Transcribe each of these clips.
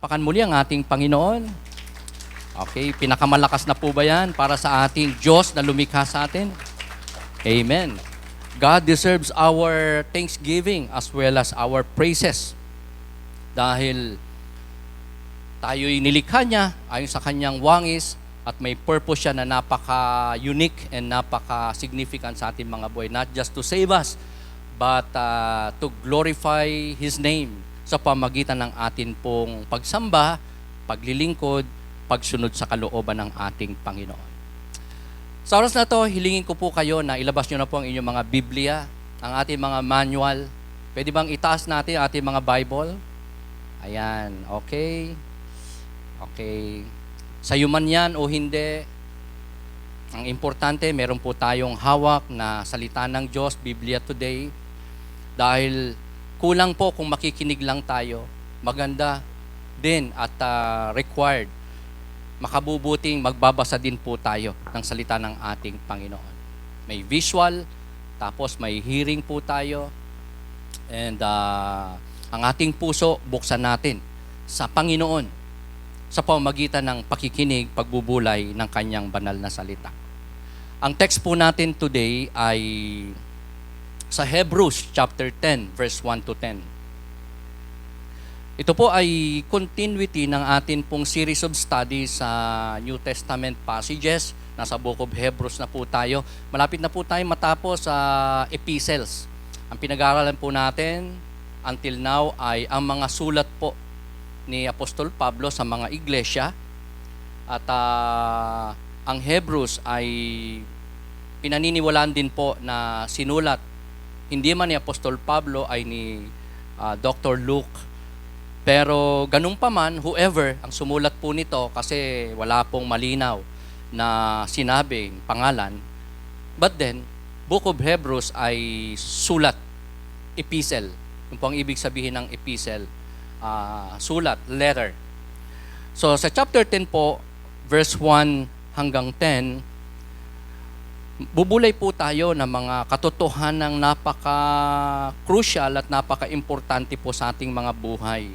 Palakpakan muli ang ating Panginoon. Okay, pinakamalakas na po ba yan para sa ating Diyos na lumikha sa atin? Amen. God deserves our thanksgiving as well as our praises. Dahil tayo'y nilikha niya ayon sa kanyang wangis at may purpose siya na napaka-unique and napaka-significant sa ating mga buhay. Not just to save us, but to glorify His name sa pamagitan ng atin pong pagsamba, paglilingkod, pagsunod sa kalooban ng ating Panginoon. Sa oras na to, hilingin ko po kayo na ilabas nyo na po ang inyong mga Biblia, ang ating mga manual. Pwede bang itaas natin ang ating mga Bible? Ayan, okay. Okay. Sa'yo man yan o hindi, ang importante, meron po tayong hawak na salita ng Diyos, Biblia Today. Dahil kulang po kung makikinig lang tayo. Maganda din at required. Makabubuting magbabasa din po tayo ng salita ng ating Panginoon. May visual, tapos may hearing po tayo. And ang ating puso, buksan natin sa Panginoon sa pamamagitan ng pakikinig, pagbubulay ng kanyang banal na salita. Ang text po natin today ay sa Hebrews chapter 10, verse 1 to 10. Ito po ay continuity ng atin pong series of studies sa New Testament passages. Nasa Book of Hebrews na po tayo. Malapit na po tayo matapos sa epistles. Ang pinag-aaralan po natin until now ay ang mga sulat po ni Apostol Pablo sa mga iglesia. At ang Hebrews ay pinaniniwalaan din po na sinulat hindi man ni Apostol Pablo ay ni Dr. Luke. Pero ganun pa man, whoever ang sumulat po nito kasi wala pong malinaw na sinabing pangalan. But then, Book of Hebrews ay sulat, epistle. Yung po ang ibig sabihin ng epistle, sulat, letter. So sa chapter 10 po, verse 1 hanggang 10, bubulay po tayo ng mga katotohanang napaka-crucial at napaka-importante po sa ating mga buhay.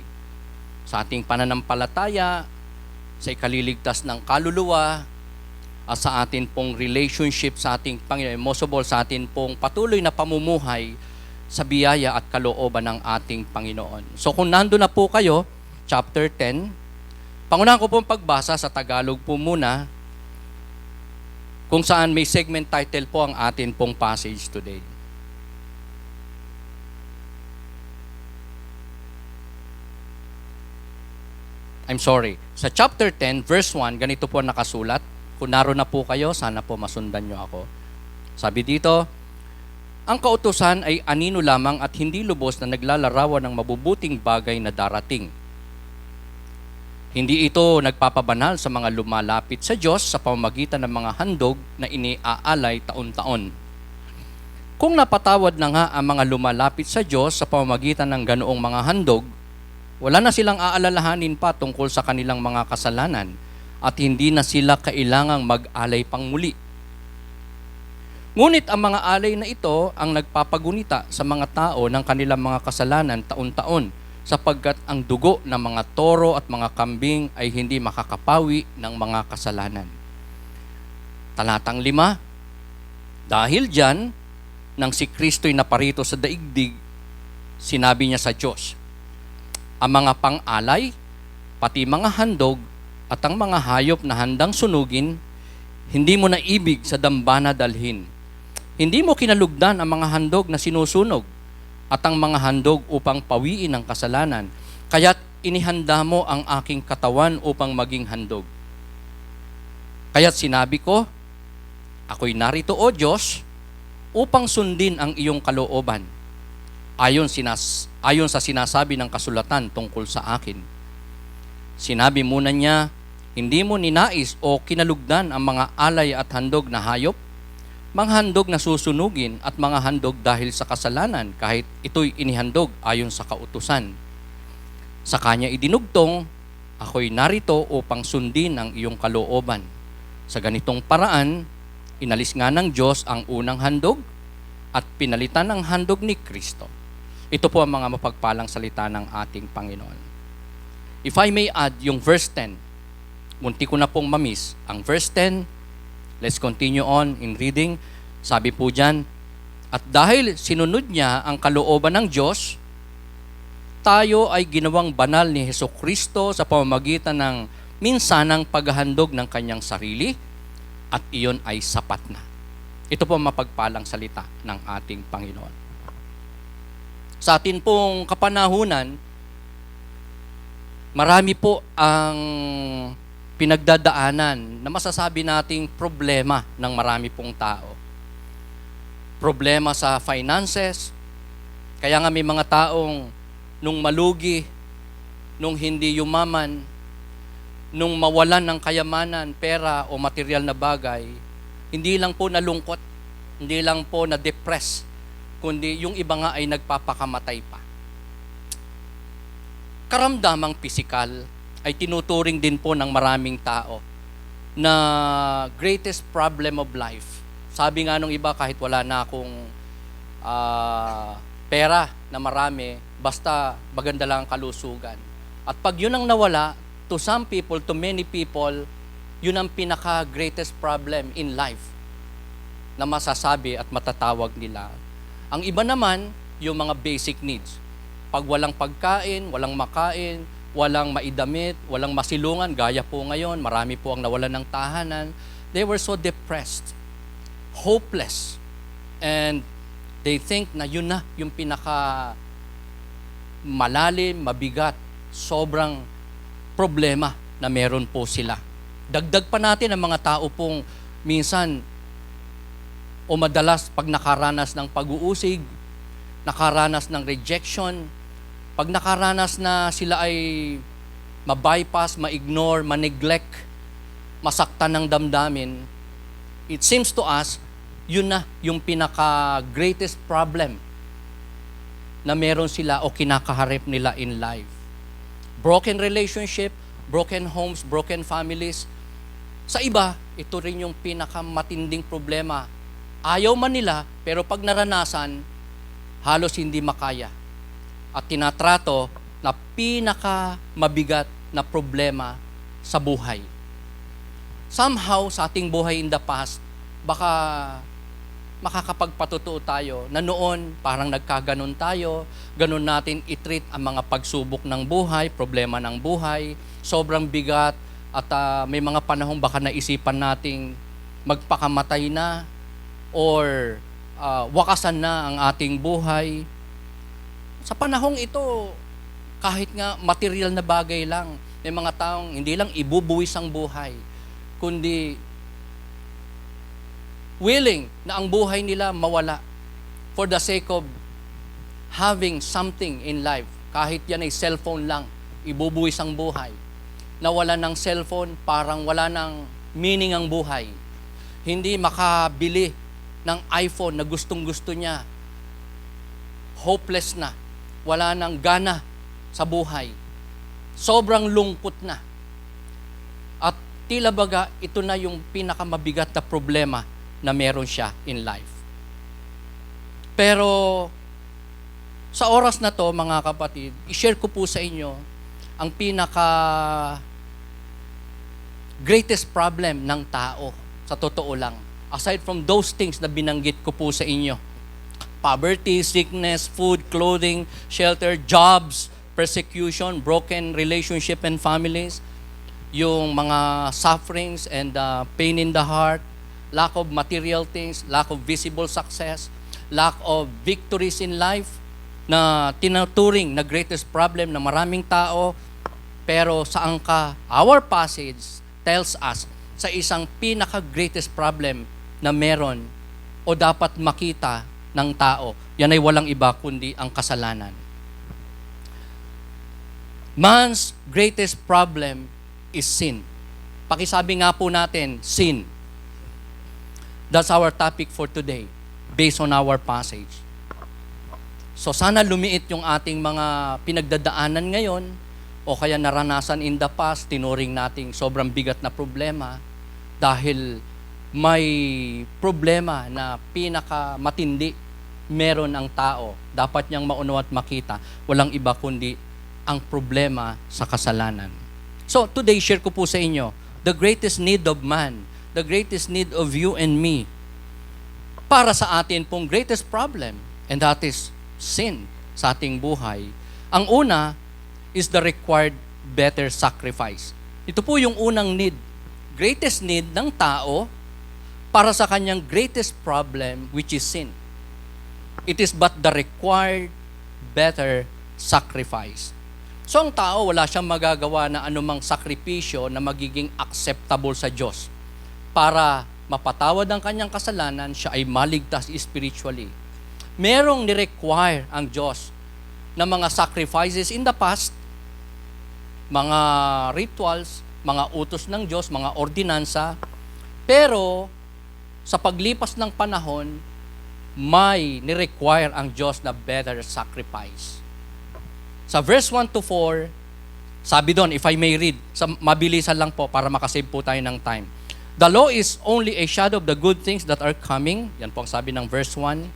Sa ating pananampalataya, sa ikaliligtas ng kaluluwa, at sa atin pong relationship sa ating Panginoon, most of all sa atin pong patuloy na pamumuhay sa biyaya at kalooban ng ating Panginoon. So kung nando na po kayo, chapter 10, pangunahan ko pong pagbasa sa Tagalog po muna, kung saan may segment title po ang atin pong passage today. I'm sorry. Sa chapter 10, verse 1, ganito po nakasulat. Kung naroon na po kayo, sana po masundan nyo ako. Sabi dito, ang kautusan ay anino lamang at hindi lubos na naglalarawan ng mabubuting bagay na darating. Hindi ito nagpapabanal sa mga lumalapit sa Diyos sa pamamagitan ng mga handog na iniaalay taon-taon. Kung napatawad na nga ang mga lumalapit sa Diyos sa pamamagitan ng ganoong mga handog, wala na silang aalalahanin pa tungkol sa kanilang mga kasalanan at hindi na sila kailangang mag-alay pang muli. Ngunit ang mga alay na ito ang nagpapagunita sa mga tao ng kanilang mga kasalanan taon-taon, sapagkat ang dugo ng mga toro at mga kambing ay hindi makakapawi ng mga kasalanan. Talatang 5, dahil dyan, nang si Kristo'y naparito sa daigdig, sinabi niya sa Diyos, ang mga pang-alay, pati mga handog, at ang mga hayop na handang sunugin, hindi mo na ibig sa dambana dalhin. Hindi mo kinalugdan ang mga handog na sinusunog, at ang mga handog upang pawiin ang kasalanan. Kaya't inihanda mo ang aking katawan upang maging handog. Kaya't sinabi ko, ako'y narito, O Diyos, upang sundin ang iyong kalooban, ayon sa sinasabi ng kasulatan tungkol sa akin. Sinabi muna niya, hindi mo ninais o kinalugdan ang mga alay at handog na hayop, mga handog na susunugin at mga handog dahil sa kasalanan kahit ito'y inihandog ayon sa kautusan. Sa kanya idinugtong, ako'y narito upang sundin ang iyong kalooban. Sa ganitong paraan, inalis nga ng Diyos ang unang handog at pinalitan ng handog ni Kristo. Ito po ang mga mapagpalang salita ng ating Panginoon. If I may add, yung verse 10, munti ko na pong mamiss. Ang verse 10, let's continue on in reading. Sabi po dyan, at dahil sinunod niya ang kalooban ng Diyos, tayo ay ginawang banal ni Hesukristo sa pamamagitan ng minsanang paghahandog ng kanyang sarili at iyon ay sapat na. Ito po mapagpalang salita ng ating Panginoon. Sa atin pong kapanahunan, marami po ang pinagdadaanan na masasabi nating problema ng marami pong tao. Problema sa finances, kaya nga may mga taong nung malugi, nung hindi yumaman, nung mawalan ng kayamanan, pera o material na bagay, hindi lang po nalungkot, hindi lang po na-depress, kundi yung iba nga ay nagpapakamatay pa. Karamdamang pisikal ay tinuturing din po ng maraming tao na greatest problem of life. Sabi nga nung iba, kahit wala na akong pera na marami, basta maganda lang ang kalusugan. At pag yun ang nawala, to some people, to many people, yun ang pinaka-greatest problem in life na masasabi at matatawag nila. Ang iba naman, yung mga basic needs. Pag walang pagkain, walang makain, walang maidamit, walang masilungan, gaya po ngayon, marami po ang nawalan ng tahanan, they were so depressed, hopeless, and they think na yun na yung pinaka malalim, mabigat, sobrang problema na meron po sila. Dagdag pa natin ang mga tao pong minsan o madalas pag nakaranas ng pag-uusig, nakaranas ng rejection, pag nakaranas na sila ay ma-bypass, ma-ignore, ma-neglect, masaktan ng damdamin, it seems to us, yun na yung pinaka-greatest problem na meron sila o kinakaharap nila in life. Broken relationship, broken homes, broken families. Sa iba, ito rin yung pinakamatinding problema. Ayaw man nila, pero pag naranasan, halos hindi makaya. At tinatrato na pinakamabigat na problema sa buhay. Somehow, sa ating buhay in the past, baka makakapagpatutuo tayo na noon parang nagkaganon tayo, ganon natin i-treat ang mga pagsubok ng buhay, problema ng buhay, sobrang bigat at may mga panahong baka naisipan nating magpakamatay na or wakasan na ang ating buhay. Sa panahong ito, kahit nga material na bagay lang, may mga taong hindi lang ibubuwis ang buhay, kundi willing na ang buhay nila mawala for the sake of having something in life. Kahit yan ay cellphone lang, ibubuwis ang buhay. Nawala ng cellphone, parang wala ng meaning ang buhay. Hindi makabili ng iPhone na gustong-gusto niya. Hopeless na. Wala nang gana sa buhay. Sobrang lungkot na. At tila baga, ito na yung pinakamabigat na problema na meron siya in life. Pero sa oras na to, mga kapatid, i-share ko po sa inyo ang pinaka greatest problem ng tao sa totoo lang. Aside from those things na binanggit ko po sa inyo. Poverty, sickness, food, clothing, shelter, jobs, persecution, broken relationship and families, yung mga sufferings and pain in the heart, lack of material things, lack of visible success, lack of victories in life, na tinuturing na greatest problem ng maraming tao. Pero saan ka? Our passage tells us sa isang pinaka-greatest problem na meron o dapat makita ng tao. Yan ay walang iba kundi ang kasalanan. Man's greatest problem is sin. Pakisabi nga po natin, sin. That's our topic for today, based on our passage. So sana lumiit yung ating mga pinagdadaanan ngayon, o kaya naranasan in the past, tinuring nating sobrang bigat na problema, dahil may problema na pinakamatindi meron ang tao. Dapat niyang maunawa at makita, walang iba kundi ang problema sa kasalanan. So, today, share ko po sa inyo, the greatest need of man, the greatest need of you and me, para sa atin pong greatest problem, and that is sin sa ating buhay. Ang una is the required better sacrifice. Ito po yung unang need, greatest need ng tao para sa kanyang greatest problem, which is sin. It is but the required better sacrifice. So ang tao, wala siyang magagawa na anumang sakripisyo na magiging acceptable sa Diyos para mapatawad ang kanyang kasalanan, siya ay maligtas spiritually. Merong ni-require ang Diyos na mga sacrifices in the past, mga rituals, mga utos ng Diyos, mga ordinansa, pero sa paglipas ng panahon, may ni-require ang Diyos na better sacrifice. Sa verse 1 to 4, sabi doon, if I may read, mabilisan lang po para makasave po tayo ng time. The law is only a shadow of the good things that are coming. Yan po ang sabi ng verse 1.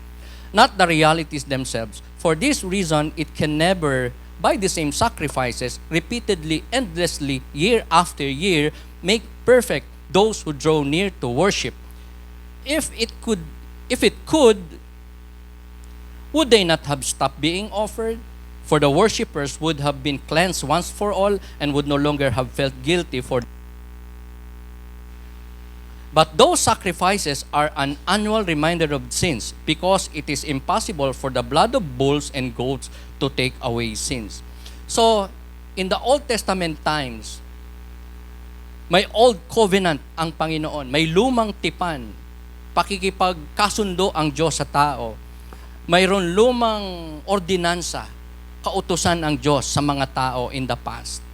Not the realities themselves. For this reason, it can never, by the same sacrifices, repeatedly, endlessly, year after year, make perfect those who draw near to worship. If it could, would they not have stopped being offered? For the worshippers would have been cleansed once for all and would no longer have felt guilty for. But those sacrifices are an annual reminder of sins because it is impossible for the blood of bulls and goats to take away sins. So, in the Old Testament times, may Old Covenant ang Panginoon, may lumang tipan, pakikipagkasundo ang Diyos sa tao. Mayroon lumang ordinansa, kautusan ang Diyos sa mga tao in the past,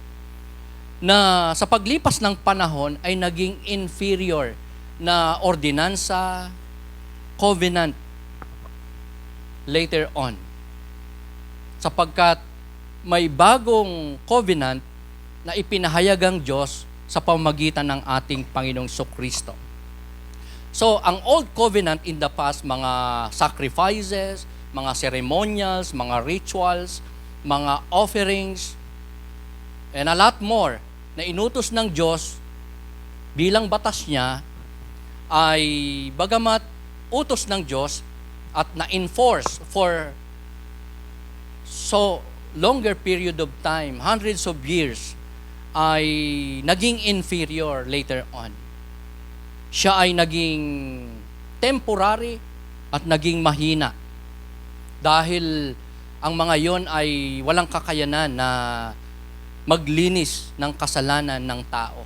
na sa paglipas ng panahon ay naging inferior na ordinansa, covenant later on. Sapagkat may bagong covenant na ipinahayag ang Diyos sa pamamagitan ng ating Panginoong Kristo. So, ang Old Covenant in the past, mga sacrifices, mga ceremonials, mga rituals, mga offerings, and a lot more na inutos ng Diyos bilang batas niya ay bagamat utos ng Diyos at na-enforce for so longer period of time, hundreds of years, ay naging inferior later on. Siya ay naging temporary at naging mahina dahil ang mga yon ay walang kakayanan na maglinis ng kasalanan ng tao.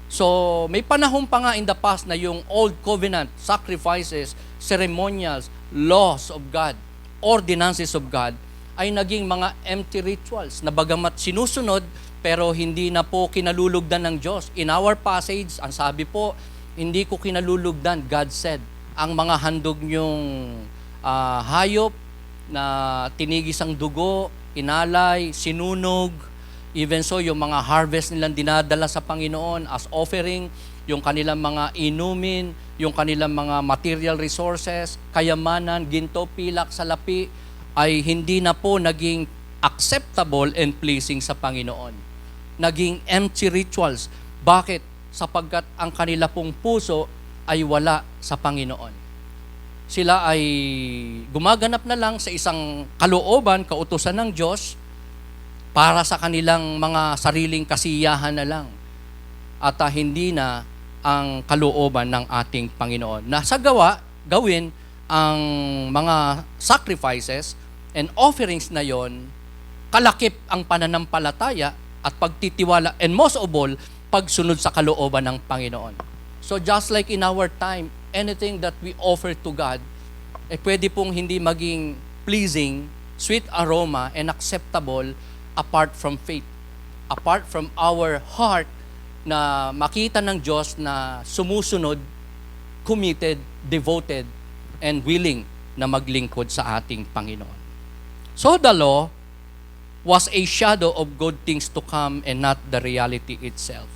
So, may panahon pa nga in the past na yung Old Covenant, sacrifices, ceremonials, laws of God, ordinances of God, ay naging mga empty rituals na bagamat sinusunod, pero hindi na po kinalulugdan ng Diyos. In our passage, ang sabi po, hindi ko kinalulugdan, God said, ang mga handog nyong hayop, na tinigis ang dugo, inalay, sinunog, even so yung mga harvest nilang dinadala sa Panginoon as offering, yung kanilang mga inumin, yung kanilang mga material resources, kayamanan, ginto, pilak, salapi, ay hindi na po naging acceptable and pleasing sa Panginoon. Naging empty rituals. Bakit? Sapagkat ang kanila pong puso ay wala sa Panginoon. Sila ay gumaganap na lang sa isang kalooban, kautusan ng Diyos para sa kanilang mga sariling kasiyahan na lang at hindi na ang kalooban ng ating Panginoon. Na sa gawin ang mga sacrifices and offerings na yon, kalakip ang pananampalataya at pagtitiwala, and most of all, pagsunod sa kalooban ng Panginoon. So just like in our time, anything that we offer to God, pwede pong hindi maging pleasing, sweet aroma, and acceptable apart from faith. Apart from our heart na makita ng Diyos na sumusunod, committed, devoted, and willing na maglingkod sa ating Panginoon. So the law was a shadow of good things to come and not the reality itself.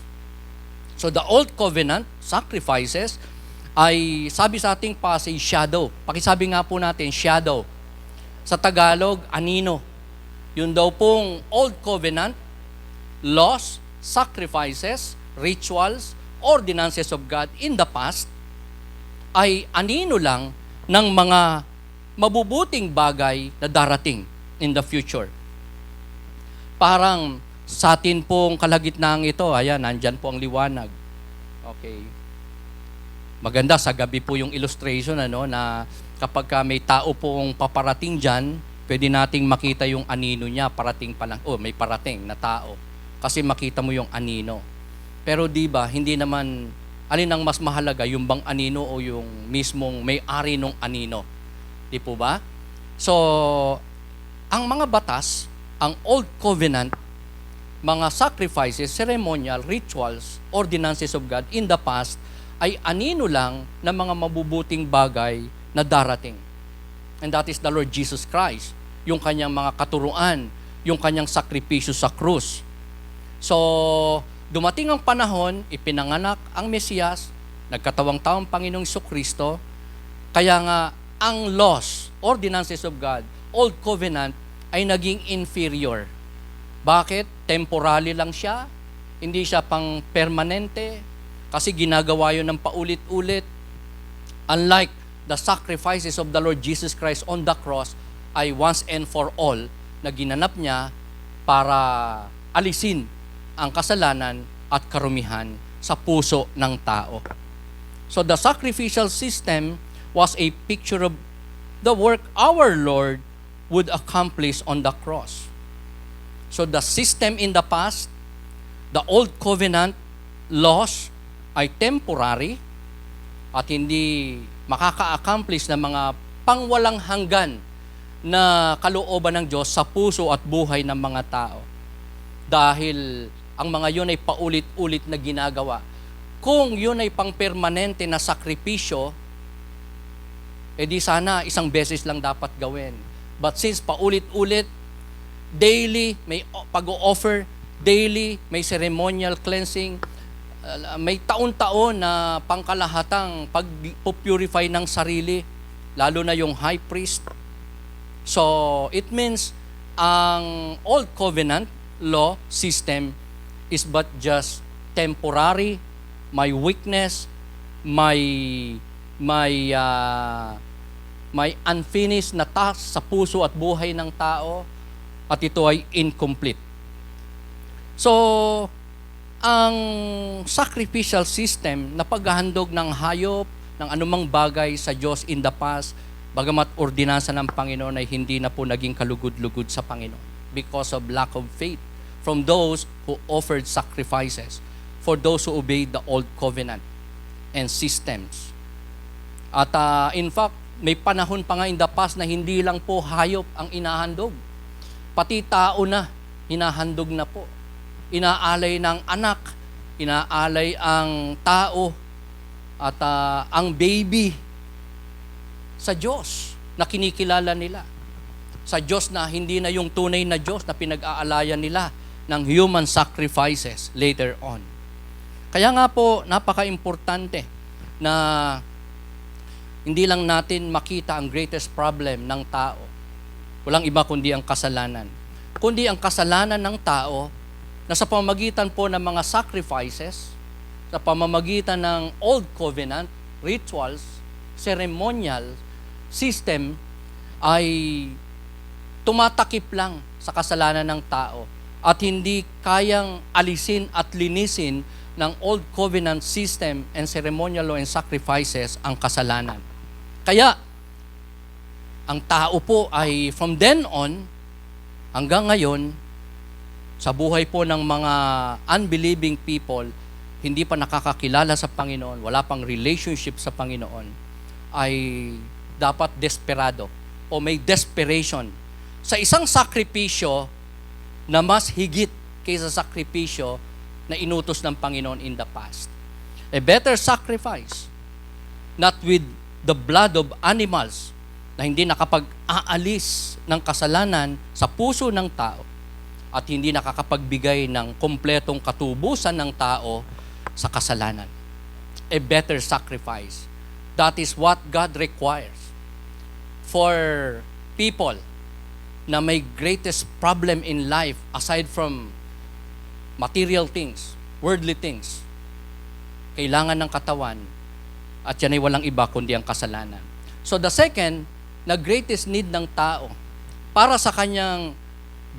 So the Old Covenant sacrifices ay sabi sa ating passage, shadow. Pakisabi nga po natin, shadow. Sa Tagalog, anino. Yun daw pong Old Covenant, laws, sacrifices, rituals, ordinances of God in the past ay anino lang ng mga mabubuting bagay na darating in the future. Parang sa atin pong kalagitnaan ito, ayan, nandyan po ang liwanag. Okay. Maganda, sa gabi po yung illustration, na kapag may tao pong paparating dyan, pwede nating makita yung anino niya, parating pa lang. Oh, may parating na tao. Kasi makita mo yung anino. Pero di ba, hindi naman, alin ang mas mahalaga, yung bang anino o yung mismong may-ari ng anino? Di po ba? So, ang mga batas, ang Old Covenant, mga sacrifices, ceremonial, rituals, ordinances of God in the past, ay anino lang ng mga mabubuting bagay na darating. And that is the Lord Jesus Christ. Yung kanyang mga katuruan, yung kanyang sakripisyo sa krus. So, dumating ang panahon, ipinanganak ang Mesiyas, nagkatawang taong Panginoong Jesucristo, kaya nga ang laws, ordinances of God, Old Covenant, ay naging inferior. Bakit? Temporary lang siya, hindi siya pang permanente, kasi ginagawa yun ng paulit-ulit. Unlike the sacrifices of the Lord Jesus Christ on the cross, ay once and for all na ginanap niya para alisin ang kasalanan at karumihan sa puso ng tao. So the sacrificial system was a picture of the work our Lord would accomplish on the cross. So the system in the past, the Old Covenant laws ay temporary at hindi makaka-accomplish ng mga pangwalang hanggan na kalooban ng Diyos sa puso at buhay ng mga tao. Dahil ang mga yun ay paulit-ulit na ginagawa. Kung yun ay pang-permanente na sakripisyo, edi sana isang beses lang dapat gawin. But since paulit-ulit, daily may pag-o-offer, daily may ceremonial cleansing, may taon-taon na pangkalahatang pag-purify ng sarili, lalo na yung high priest. So, it means ang Old Covenant law system is but just temporary, may weakness, may unfinished na task sa puso at buhay ng tao, at ito ay incomplete. So, ang sacrificial system na paghahandog ng hayop, ng anumang bagay sa Diyos in the past, bagamat ordinansa ng Panginoon ay hindi na po naging kalugod-lugod sa Panginoon because of lack of faith from those who offered sacrifices, for those who obeyed the Old Covenant and systems. At in fact, may panahon pa nga in the past na hindi lang po hayop ang inahandog. Pati tao na, hinahandog na po. Inaalay ng anak, inaalay ang tao, at ang baby sa Diyos na kinikilala nila. Sa Diyos na hindi na yung tunay na Diyos na pinag-aalayan nila ng human sacrifices later on. Kaya nga po, napaka-importante na hindi lang natin makita ang greatest problem ng tao. Walang iba kundi ang kasalanan. Kundi ang kasalanan ng tao na sa pamamagitan po ng mga sacrifices, sa pamamagitan ng Old Covenant, rituals, ceremonial system, ay tumatakip lang sa kasalanan ng tao at hindi kayang alisin at linisin ng Old Covenant system and ceremonial law and sacrifices ang kasalanan. Kaya, ang tao po ay from then on, hanggang ngayon, sa buhay po ng mga unbelieving people, hindi pa nakakakilala sa Panginoon, wala pang relationship sa Panginoon, ay dapat desperado o may desperation sa isang sakripisyo na mas higit kaysa sakripisyo na inutos ng Panginoon in the past. A better sacrifice, not with the blood of animals, na hindi nakapag-aalis ng kasalanan sa puso ng tao at hindi nakakapagbigay ng kompletong katubusan ng tao sa kasalanan. A better sacrifice. That is what God requires for people na may greatest problem in life aside from material things, worldly things, kailangan ng katawan, at yan ay walang iba kundi ang kasalanan. So the second, na greatest need ng tao para sa kanyang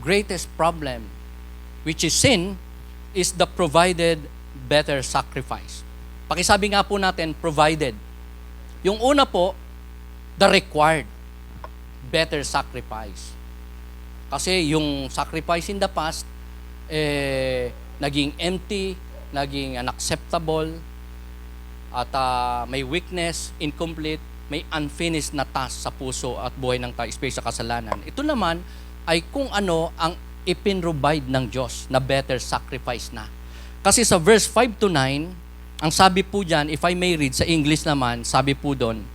greatest problem, which is sin, is the provided better sacrifice. Pakisabi nga po natin, provided. Yung una po, the required better sacrifice. Kasi yung sacrifice in the past, naging empty, naging unacceptable, at may weakness, incomplete, may unfinished na task sa puso at buhay ng tao, especially sa kasalanan. Ito naman ay kung ano ang ipinrovide ng Diyos na better sacrifice na. Kasi sa verse 5 to 9, ang sabi po dyan, if I may read sa English naman, sabi po doon,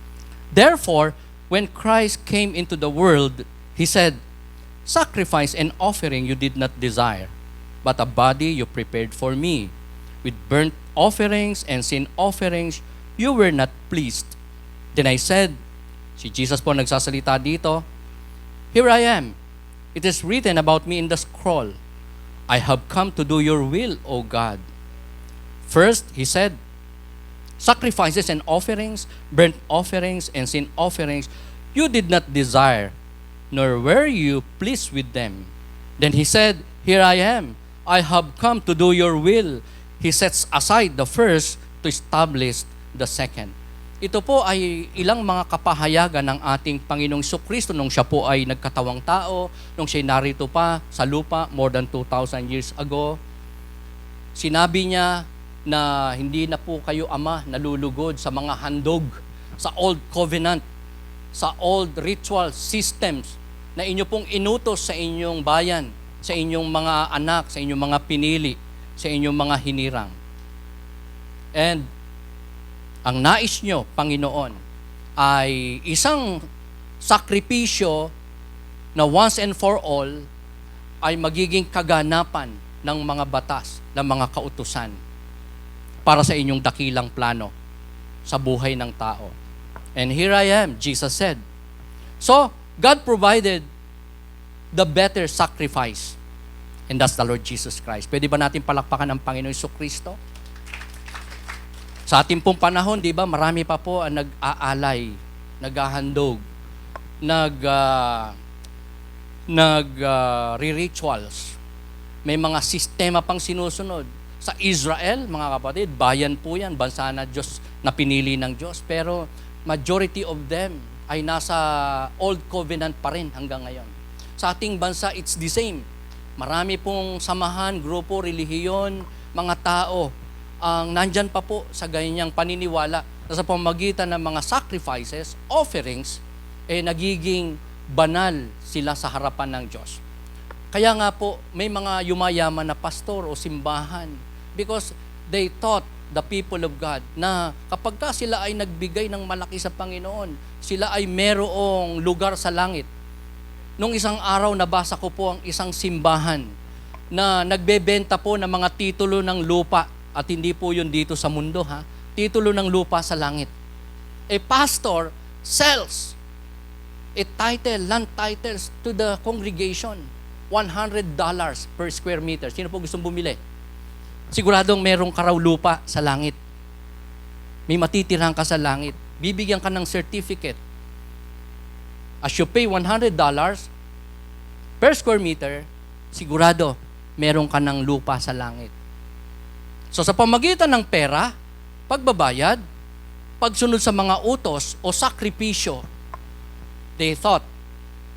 therefore, when Christ came into the world, He said, sacrifice and offering you did not desire, but a body you prepared for me. With burnt offerings and sin offerings, you were not pleased. Then I said, si Jesus po nagsasalita dito, here I am. It is written about me in the scroll. I have come to do your will, O God. First, He said, sacrifices and offerings, burnt offerings and sin offerings, you did not desire, nor were you pleased with them. Then He said, here I am. I have come to do your will. He sets aside the first to establish the second. Ito po ay ilang mga kapahayagan ng ating Panginoong Jesucristo nung siya po ay nagkatawang tao, nung siya narito pa sa lupa more than 2,000 years ago. Sinabi niya na hindi na po kayo, Ama, nalulugod sa mga handog, sa old covenant, sa old ritual systems na inyo pong inutos sa inyong bayan, sa inyong mga anak, sa inyong mga pinili, sa inyong mga hinirang. And ang nais nyo, Panginoon, ay isang sakripisyo na once and for all ay magiging kaganapan ng mga batas, ng mga kautusan para sa inyong dakilang plano sa buhay ng tao. And here I am, Jesus said. So, God provided the better sacrifice. And that's the Lord Jesus Christ. Pwede ba natin palakpakan ang Panginoon Jesucristo? Sa ating pong panahon, di ba, marami pa po ang nag-aalay, naghahandog, re-rituals. May mga sistema pang sinusunod. Sa Israel, mga kapatid, bayan po yan, bansa na Diyos, na pinili ng Diyos. Pero majority of them ay nasa old covenant pa rin hanggang ngayon. Sa ating bansa, it's the same. Marami pong samahan, grupo, relihiyon, mga tao ang nandyan pa po sa ganyang paniniwala na sa pamamagitan ng mga sacrifices, offerings, nagiging banal sila sa harapan ng Diyos. Kaya nga po, may mga yumayaman na pastor o simbahan because they taught the people of God na kapag ka sila ay nagbigay ng malaki sa Panginoon, sila ay merong lugar sa langit. Nung isang araw, nabasa ko po ang isang simbahan na nagbebenta po ng mga titulo ng lupa at hindi po yun dito sa mundo, ha? Titulo ng lupa sa langit. A pastor sells a title, land titles to the congregation. $100 per square meter. Sino po gustong bumili? Siguradong merong karaw lupa sa langit. May matitirhan ka sa langit. Bibigyan ka ng certificate. As you pay $100 per square meter, sigurado meron ka ng lupa sa langit. So sa pamagitan ng pera, pagbabayad, pagsunod sa mga utos o sakripisyo, they thought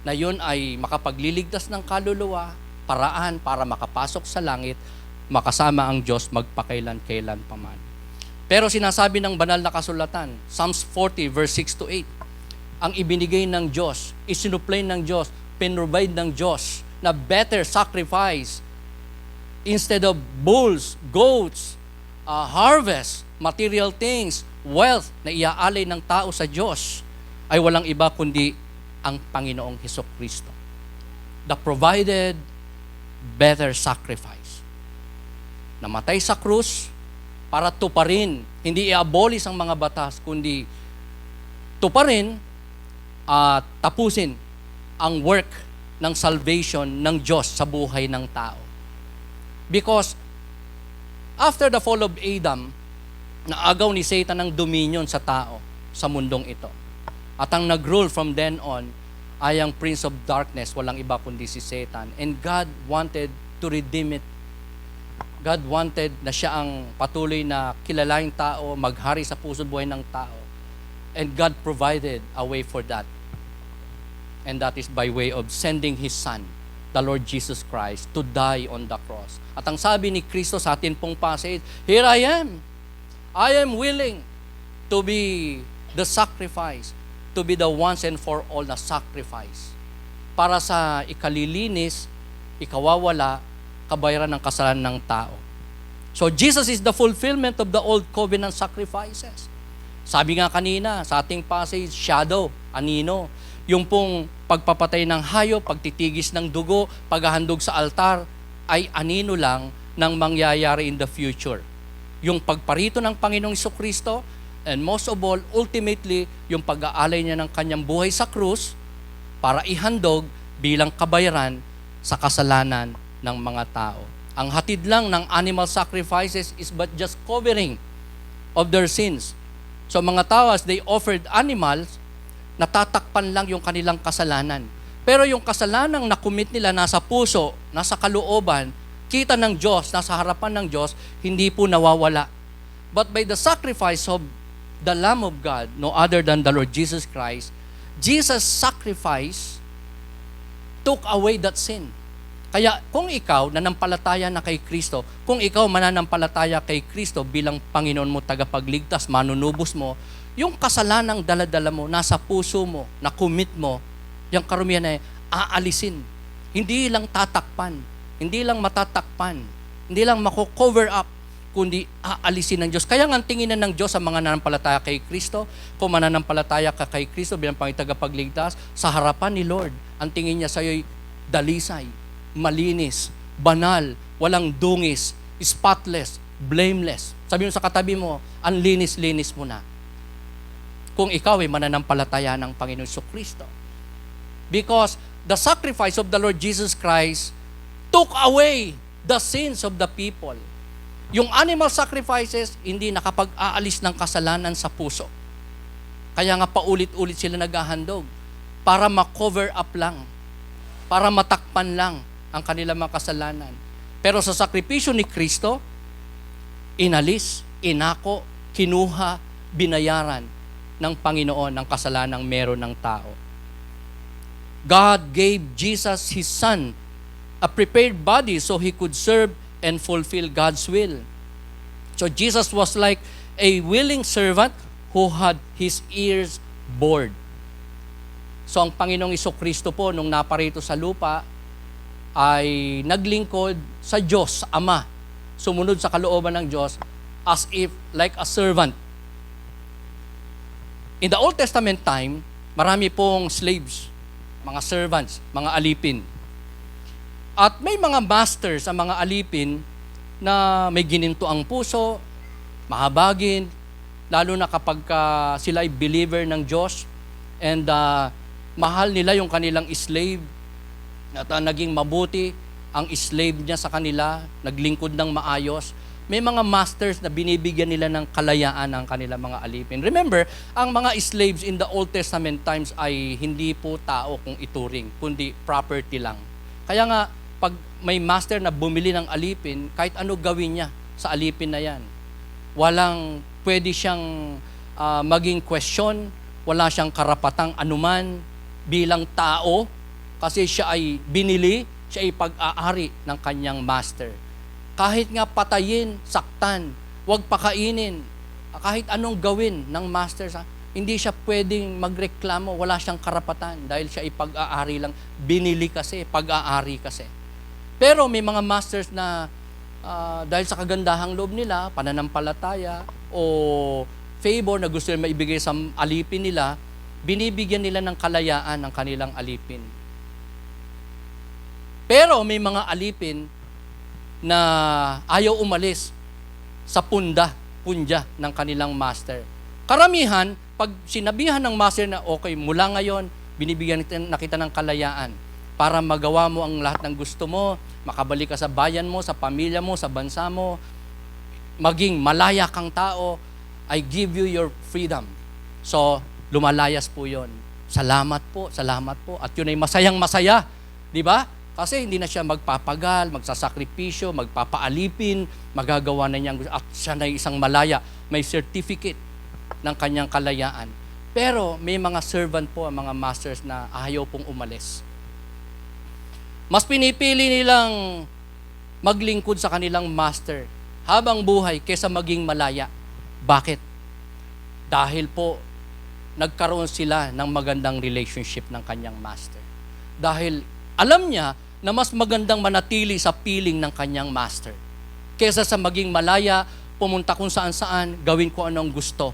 na yun ay makapagliligtas ng kaluluwa, paraan para makapasok sa langit, makasama ang Diyos magpakailan-kailan paman. Pero sinasabi ng banal na kasulatan, Psalms 40 verse 6 to 8, ang ibinigay ng Diyos, isinupply ng Diyos, pinrovide ng Diyos na better sacrifice instead of bulls, goats, harvest, material things, wealth na iaalay ng tao sa Diyos ay walang iba kundi ang Panginoong Hesukristo. The provided better sacrifice. Namatay sa krus para tuparin, hindi i-abolish ang mga batas, kundi tuparin at tapusin ang work ng salvation ng Diyos sa buhay ng tao. Because after the fall of Adam, naagaw ni Satan ng dominion sa tao sa mundong ito. At ang nag-rule from then on ay ang Prince of Darkness, walang iba kundi si Satan. And God wanted to redeem it. God wanted na siya ang patuloy na kilalaing tao, maghari sa puso buhay ng tao. And God provided a way for that. And that is by way of sending His Son, the Lord Jesus Christ, to die on the cross. At ang sabi ni Kristo sa atin pong passage, "Here I am. I am willing to be the sacrifice, to be the once and for all na sacrifice. Para sa ikalilinis, ikawawala, kabayaran ng kasalanan ng tao." So Jesus is the fulfillment of the old covenant sacrifices. Sabi nga kanina sa ating passage, shadow, anino, yung pong pagpapatay ng hayop, pagtitigis ng dugo, paghahandog sa altar, ay anino lang ng mangyayari in the future. Yung pagparito ng Panginoong Jesucristo, and most of all, ultimately, yung pag-aalay niya ng kanyang buhay sa krus para ihandog bilang kabayaran sa kasalanan ng mga tao. Ang hatid lang ng animal sacrifices is but just covering of their sins. So mga tao, as they offered animals, natatakpan lang yung kanilang kasalanan. Pero yung kasalanang nakumit nila nasa puso, nasa kalooban, kita ng Diyos, nasa harapan ng Diyos, hindi po nawawala. But by the sacrifice of the Lamb of God, no other than the Lord Jesus Christ, Jesus' sacrifice took away that sin. Kaya kung ikaw nanampalataya na kay Kristo, kung ikaw mananampalataya kay Kristo bilang Panginoon mo, tagapagligtas, manunubos mo, yung kasalanang daladala mo, nasa puso mo, na commit mo, yung karumihan ay aalisin. Hindi lang tatakpan, hindi lang matatakpan, hindi lang mako-cover up, kundi aalisin ng Diyos. Kaya nga tinginan ng Diyos sa mga nananampalataya kay Kristo, kung mananampalataya ka kay Kristo bilang Panginoong tagapagligtas, sa harapan ni Lord, ang tingin niya sa iyo'y dalisay, malinis, banal, walang dungis, spotless, blameless. Sabi mo sa katabi mo, ang linis-linis mo na. Kung ikaw ay mananampalataya ng Panginoon Jesucristo. Because the sacrifice of the Lord Jesus Christ took away the sins of the people. Yung animal sacrifices, hindi nakapag-aalis ng kasalanan sa puso. Kaya nga paulit-ulit sila naghahandog para ma-cover up lang, para matakpan lang ang kanilang mga kasalanan. Pero sa sakripisyo ni Kristo, inalis, inako, kinuha, binayaran ng Panginoon ang kasalanang meron ng tao. God gave Jesus His Son a prepared body so He could serve and fulfill God's will. So Jesus was like a willing servant who had his ears bored. So ang Panginoong Jesucristo po nung naparito sa lupa ay naglingkod sa Diyos, Ama. Sumunod sa kalooban ng Diyos as if like a servant. In the Old Testament time, marami pong slaves, mga servants, mga alipin. At may mga masters ang mga alipin na may gininto ang puso, mahabagin, lalo na kapag sila ay believer ng Diyos and mahal nila yung kanilang slave at naging mabuti ang slave niya sa kanila, naglingkod ng maayos. May mga masters na binibigyan nila ng kalayaan ang kanilang mga alipin. Remember, ang mga slaves in the Old Testament times ay hindi po tao kung ituring, kundi property lang. Kaya nga, pag may master na bumili ng alipin, kahit ano gawin niya sa alipin na yan, walang pwede siyang maging question, wala siyang karapatang anuman bilang tao, kasi siya ay binili, siya ay pag-aari ng kanyang master. Kahit nga patayin, saktan, huwag pakainin, kahit anong gawin ng master, hindi siya pwedeng magreklamo, wala siyang karapatan dahil siya ay pag-aari lang, binili kasi, pag-aari kasi. Pero may mga masters na dahil sa kagandahang loob nila, pananampalataya o favor na gusto nila maibigay sa alipin nila, binibigyan nila ng kalayaan ang kanilang alipin. Pero may mga alipin na ayaw umalis sa pundya ng kanilang master. Karamihan, pag sinabihan ng master na okay, mula ngayon, binibigyan na kita ng kalayaan. para magawa mo ang lahat ng gusto mo, makabalik ka sa bayan mo, sa pamilya mo, sa bansa mo, maging malaya kang tao, I give you your freedom. So, lumalayas po yon. Salamat po. At yun ay masayang-masaya. Di ba? Kasi hindi na siya magpapagal, magsasakripisyo, magpapaalipin, magagawa na niyang gusto. At siya na isang malaya. May certificate ng kanyang kalayaan. Pero may mga servant po, ang mga masters na ayaw pong umalis. Mas pinipili nilang maglingkod sa kanilang master habang buhay kaysa maging malaya. Bakit? Dahil po nagkaroon sila ng magandang relationship ng kanyang master. Dahil alam niya na mas magandang manatili sa piling ng kanyang master kaysa sa maging malaya, pumunta kung saan-saan, gawin ko anong gusto.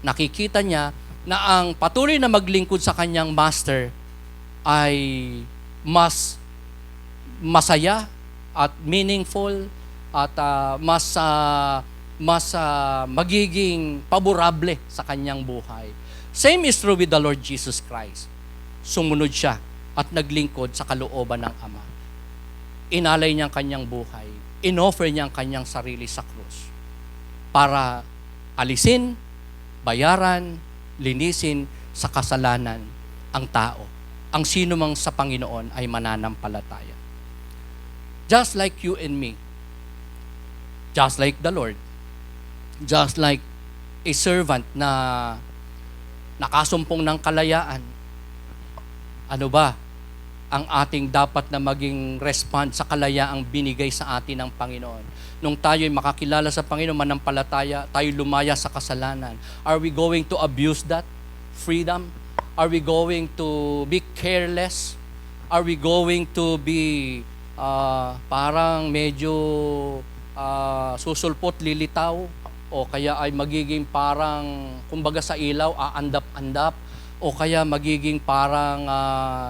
Nakikita niya na ang patuloy na maglingkod sa kanyang master ay mas masaya at meaningful at mas magiging paborable sa kanyang buhay. Same is true with the Lord Jesus Christ. Sumunod siya at naglingkod sa kalooban ng Ama. Inalay niya ang kanyang buhay. Inoffer niya ang kanyang sarili sa krus para alisin, bayaran, linisin sa kasalanan ang tao. Ang sino mang sa Panginoon ay mananampalataya. Just like you and me. Just like the Lord. Just like a servant na nakasumpong ng kalayaan. Ano ba ang ating dapat na maging response sa kalayaang binigay sa atin ng Panginoon? Nung tayo'y makakilala sa Panginoon, manampalataya, tayo lumaya sa kasalanan. Are we going to abuse that freedom? Are we going to be careless? Are we going to be parang medyo susulpot, lilitaw? O kaya ay magiging parang, kumbaga sa ilaw, aandap-andap? O kaya magiging parang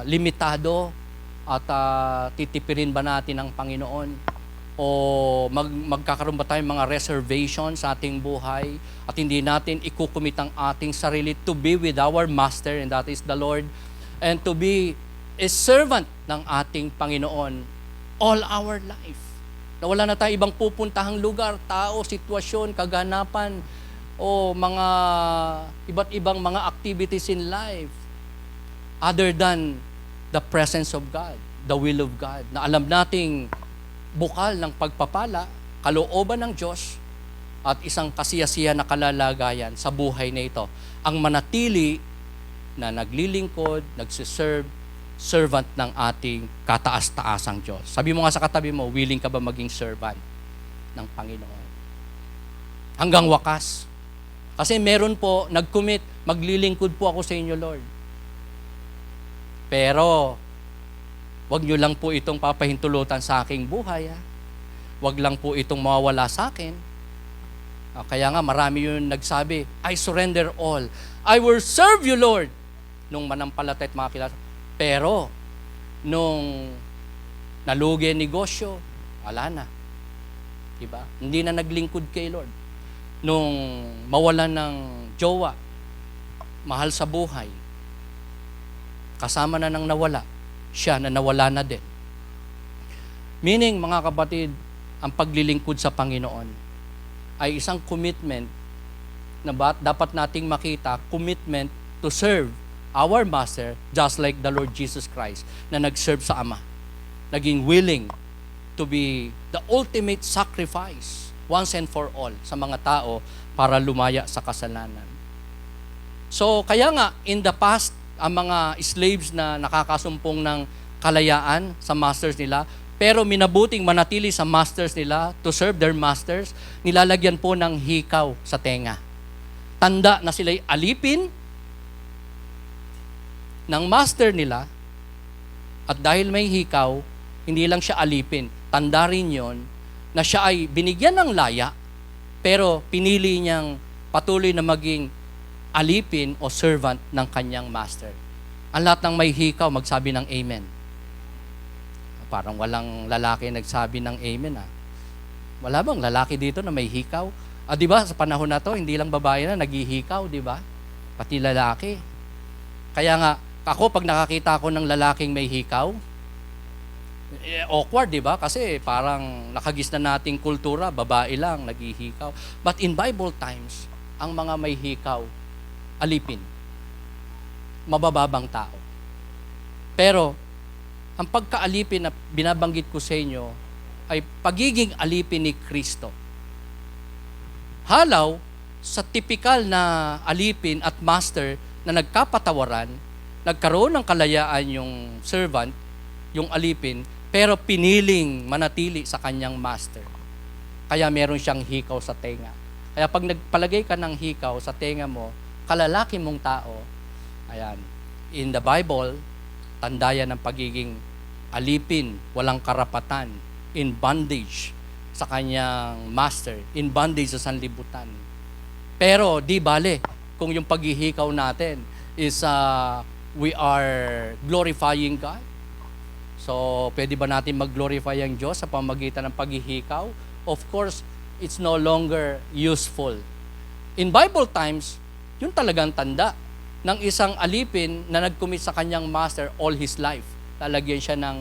limitado at titipirin ba natin ang Panginoon? O magkakaroon ba tayong mga reservation sa ating buhay at hindi natin ikukumit ang ating sarili to be with our Master, and that is the Lord, and to be a servant ng ating Panginoon all our life. Na wala na tayong ibang pupuntahang lugar, tao, sitwasyon, kaganapan, o mga iba't ibang mga activities in life other than the presence of God, the will of God, na alam nating bukal ng pagpapala, kalooban ng Diyos, at isang kasiyasiya na kalalagayan sa buhay na ito. Ang manatili na naglilingkod, nagsiserve, servant ng ating kataas-taasang Diyos. Sabi mo nga sa katabi mo, willing ka ba maging servant ng Panginoon? Hanggang wakas. Kasi meron po, nag-commit, maglilingkod po ako sa inyo, Lord. Pero, wag nyo lang po itong papahintulutan sa aking buhay. Wag lang po itong mawawala sa akin. Kaya nga marami yung nagsabi, I surrender all. I will serve you, Lord. Nung manampalataya at makakilala. Pero, nung nalugi ang negosyo, wala na. Diba? Hindi na naglingkod kay Lord. Nung mawalan ng jowa, mahal sa buhay, kasama na nang nawala, siya na nawala na din. Meaning, mga kapatid, ang paglilingkod sa Panginoon ay isang commitment na dapat nating makita, commitment to serve our Master just like the Lord Jesus Christ na nag-serve sa Ama. Naging willing to be the ultimate sacrifice once and for all sa mga tao para lumaya sa kasalanan. So, kaya nga, in the past, ang mga slaves na nakakasumpong ng kalayaan sa masters nila, pero minabuting manatili sa masters nila to serve their masters, nilalagyan po ng hikaw sa tenga. Tanda na sila'y alipin ng master nila, at dahil may hikaw, hindi lang siya alipin, tanda rin yon na siya ay binigyan ng laya, pero pinili niyang patuloy na maging alipin o servant ng kanyang master. Ang lahat ng may hikaw, magsabi ng amen. Parang walang lalaki nagsabi ng amen. Wala bang lalaki dito na may hikaw? Di ba, sa panahon na to, hindi lang babae na naghihikaw, di ba? Pati lalaki. Kaya nga, Ako, pag nakakita ako ng lalaking may hikaw, awkward, di ba? Kasi parang nakagis na nating kultura, babae lang, naghihikaw. But in Bible times, ang mga may hikaw, alipin. Mabababang tao. Pero, ang pagkaalipin na binabanggit ko sa inyo, ay pagiging alipin ni Kristo. Halaw, sa tipikal na alipin at master na nagkapatawaran, nagkaroon ng kalayaan yung servant, yung alipin, pero piniling manatili sa kanyang master. Kaya meron siyang hikaw sa tenga. Kaya pag nagpalagay ka ng hikaw sa tenga mo, kalalaki mong tao, ayan, in the Bible, tandaya ng pagiging alipin, walang karapatan, in bondage sa kanyang master, in bondage sa sanlibutan. Pero di bale, kung yung paghihikaw natin is we are glorifying God. So, pwede ba natin mag-glorify ang Diyos sa pamamagitan ng paghihikaw? Of course, it's no longer useful. In Bible times, yun talagang tanda ng isang alipin na nag-commit sa kanyang master all his life. Lalagyan siya ng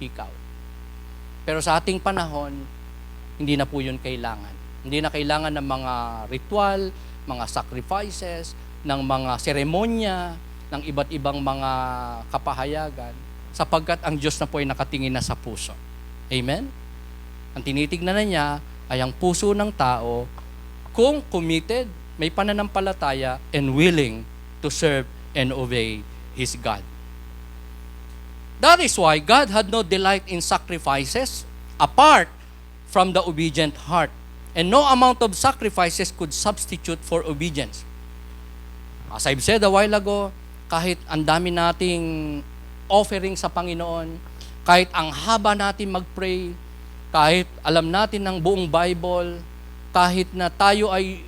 hikaw. Pero sa ating panahon, hindi na po yun kailangan. Hindi na kailangan ng mga ritual, mga sacrifices, ng mga seremonya, ng iba't ibang mga kapahayagan, sapagkat ang Diyos na po ay nakatingin na sa puso. Amen? Ang tinitignan na niya ay ang puso ng tao kung committed, may pananampalataya, and willing to serve and obey His God. That is why God had no delight in sacrifices apart from the obedient heart. And no amount of sacrifices could substitute for obedience. As I've said a while ago, kahit ang dami nating offering sa Panginoon, kahit ang haba natin mag-pray, kahit alam natin ng buong Bible, kahit na tayo ay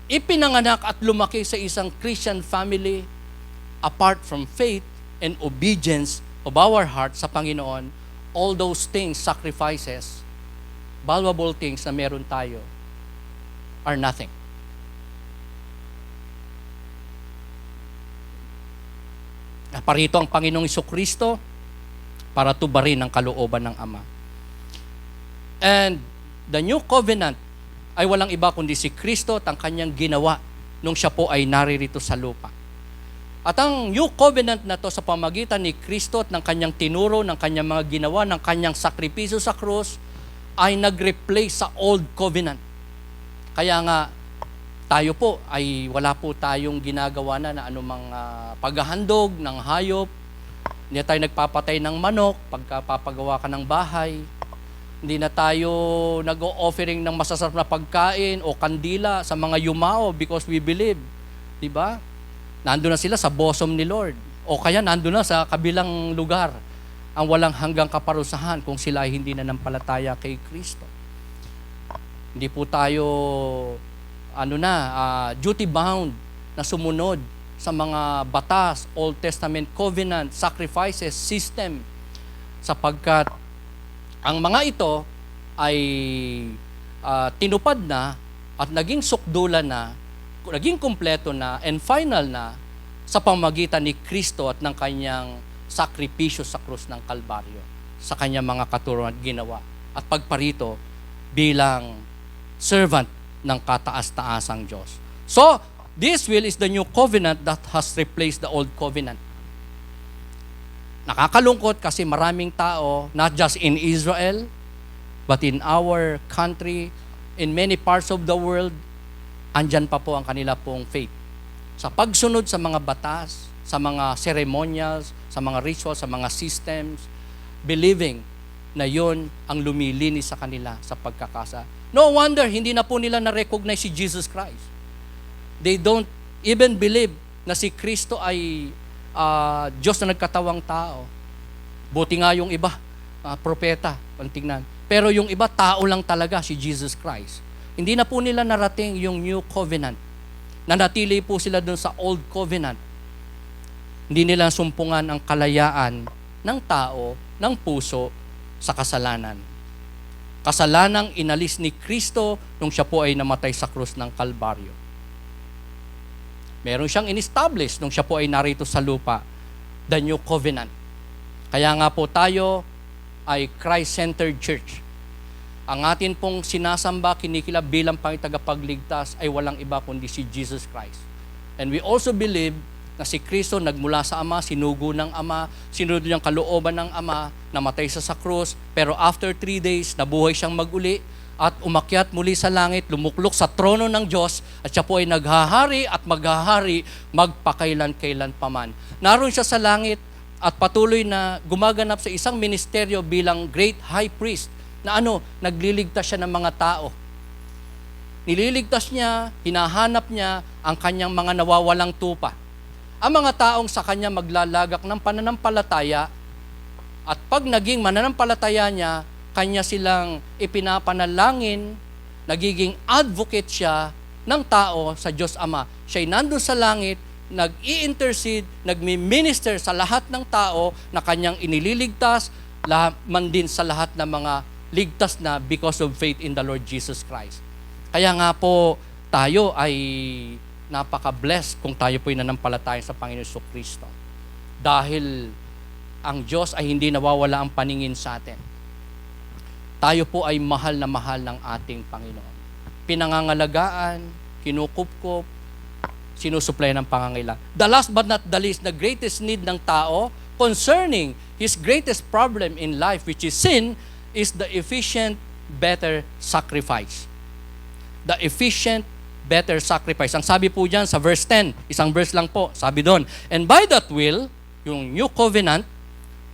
ipinanganak at lumaki sa isang Christian family, apart from faith and obedience of our heart sa Panginoon, all those things, sacrifices, valuable things na meron tayo, are nothing. Naparito ang Panginoong Jesucristo para tubarin ang kalooban ng Ama. And the new covenant ay walang iba kundi si Kristo at ang kanyang ginawa nung siya po ay naririto sa lupa. At ang new covenant na to sa pamagitan ni Kristo at ng kanyang tinuro, ng kanyang mga ginawa, ng kanyang sakripisyo sa krus, ay nag-replace sa old covenant. Kaya nga, tayo po ay wala po tayong ginagawa na anumang paghahandog ng hayop. Hindi na tayo nagpapatay ng manok pagkapapagawa ka ng bahay. Hindi na tayo nag-o-offering ng masasarap na pagkain o kandila sa mga yumao because we believe. Diba? Nandun na sila sa bosom ni Lord. O kaya nandun na sa kabilang lugar ang walang hanggang kaparusahan kung sila ay hindi na nampalataya kay Kristo. Hindi po tayo duty bound na sumunod sa mga batas, Old Testament covenant, sacrifices, system, sapagkat ang mga ito ay tinupad na at naging sukdulan na, naging kumpleto na, and final na sa pamamagitan ni Kristo at ng kanyang sakripisyo sa krus ng Kalbaryo, sa kanyang mga katuruan at ginawa, at pagparito bilang servant ng kataas-taasang Diyos. So, this will is the new covenant that has replaced the old covenant. Nakakalungkot kasi maraming tao, not just in Israel, but in our country, in many parts of the world, andyan pa po ang kanila pong faith. Sa pagsunod sa mga batas, sa mga ceremonials, sa mga rituals, sa mga systems, believing na yon ang lumilinis sa kanila sa pagkakasa. No wonder, hindi na po nila na-recognize si Jesus Christ. They don't even believe na si Kristo ay Diyos na nagkatawang tao. Buti nga yung iba, propeta, pantingnan. Pero yung iba, tao lang talaga si Jesus Christ. Hindi na po nila narating yung new covenant. Nanatili po sila dun sa old covenant. Hindi nila sumpungan ang kalayaan ng tao, ng puso, sa kasalanan. Kasalanang inalis ni Kristo nung siya po ay namatay sa krus ng Kalbaryo. Meron siyang in-establish nung siya po ay narito sa lupa the New Covenant. Kaya nga po tayo ay Christ-centered church. Ang atin pong sinasamba, kinikilala bilang tagapagligtas ay walang iba kundi si Jesus Christ. And we also believe na si Kristo nagmula sa Ama, sinugo ng Ama, sinunod niyang kalooban ng Ama, namatay sa krus, pero after 3 days, nabuhay siyang maguli at umakyat muli sa langit, lumuklok sa trono ng Diyos at siya po ay naghahari at maghahari magpakailan-kailan paman. Naroon siya sa langit at patuloy na gumaganap sa isang ministeryo bilang great high priest na nagliligtas siya ng mga tao. Nililigtas niya, hinahanap niya ang kanyang mga nawawalang tupa. Ang mga taong sa kanya maglalagak ng pananampalataya at pag naging mananampalataya niya, kanya silang ipinapanalangin, nagiging advocate siya ng tao sa Diyos Ama. Siya'y nandun sa langit, nag-i-intercede, nagmi-minister sa lahat ng tao na kanyang inililigtas, man din sa lahat ng mga ligtas na because of faith in the Lord Jesus Christ. Kaya nga po, tayo ay napaka-blessed kung tayo po'y nanampalataya sa Panginoon Jesucristo. Dahil ang Diyos ay hindi nawawala ang paningin sa atin. Tayo po ay mahal na mahal ng ating Panginoon. Pinangangalagaan, kinukupkup, sinusupply ng pangangailangan. The last but not the least, the greatest need ng tao concerning his greatest problem in life, which is sin, is the efficient, better sacrifice. The efficient, better sacrifice. Ang sabi po dyan sa verse 10, isang verse lang po, sabi doon, and by that will, yung new covenant,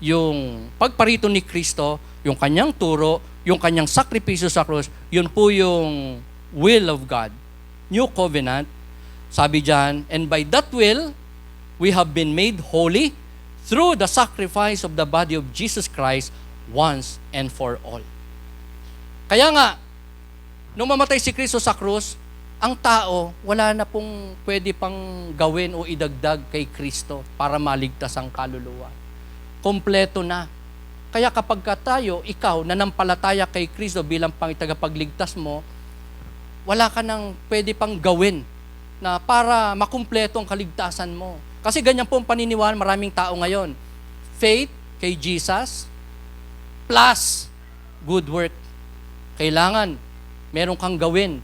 yung pagparito ni Kristo, yung kanyang turo, yung kanyang sakripisyo sa krus, yun po yung will of God. New covenant, sabi dyan, and by that will, we have been made holy through the sacrifice of the body of Jesus Christ once and for all. Kaya nga, nung mamatay si Kristo sa krus, ang tao, wala na pong pwede pang gawin o idagdag kay Kristo para maligtas ang kaluluwa. Kompleto na. Kaya kapag tayo, ikaw, nanampalataya kay Kristo bilang tagapagligtas mo, wala ka nang pwede pang gawin na para makumpleto ang kaligtasan mo. Kasi ganyan po ang paniniwala maraming tao ngayon. Faith kay Jesus plus good work. Kailangan meron kang gawin.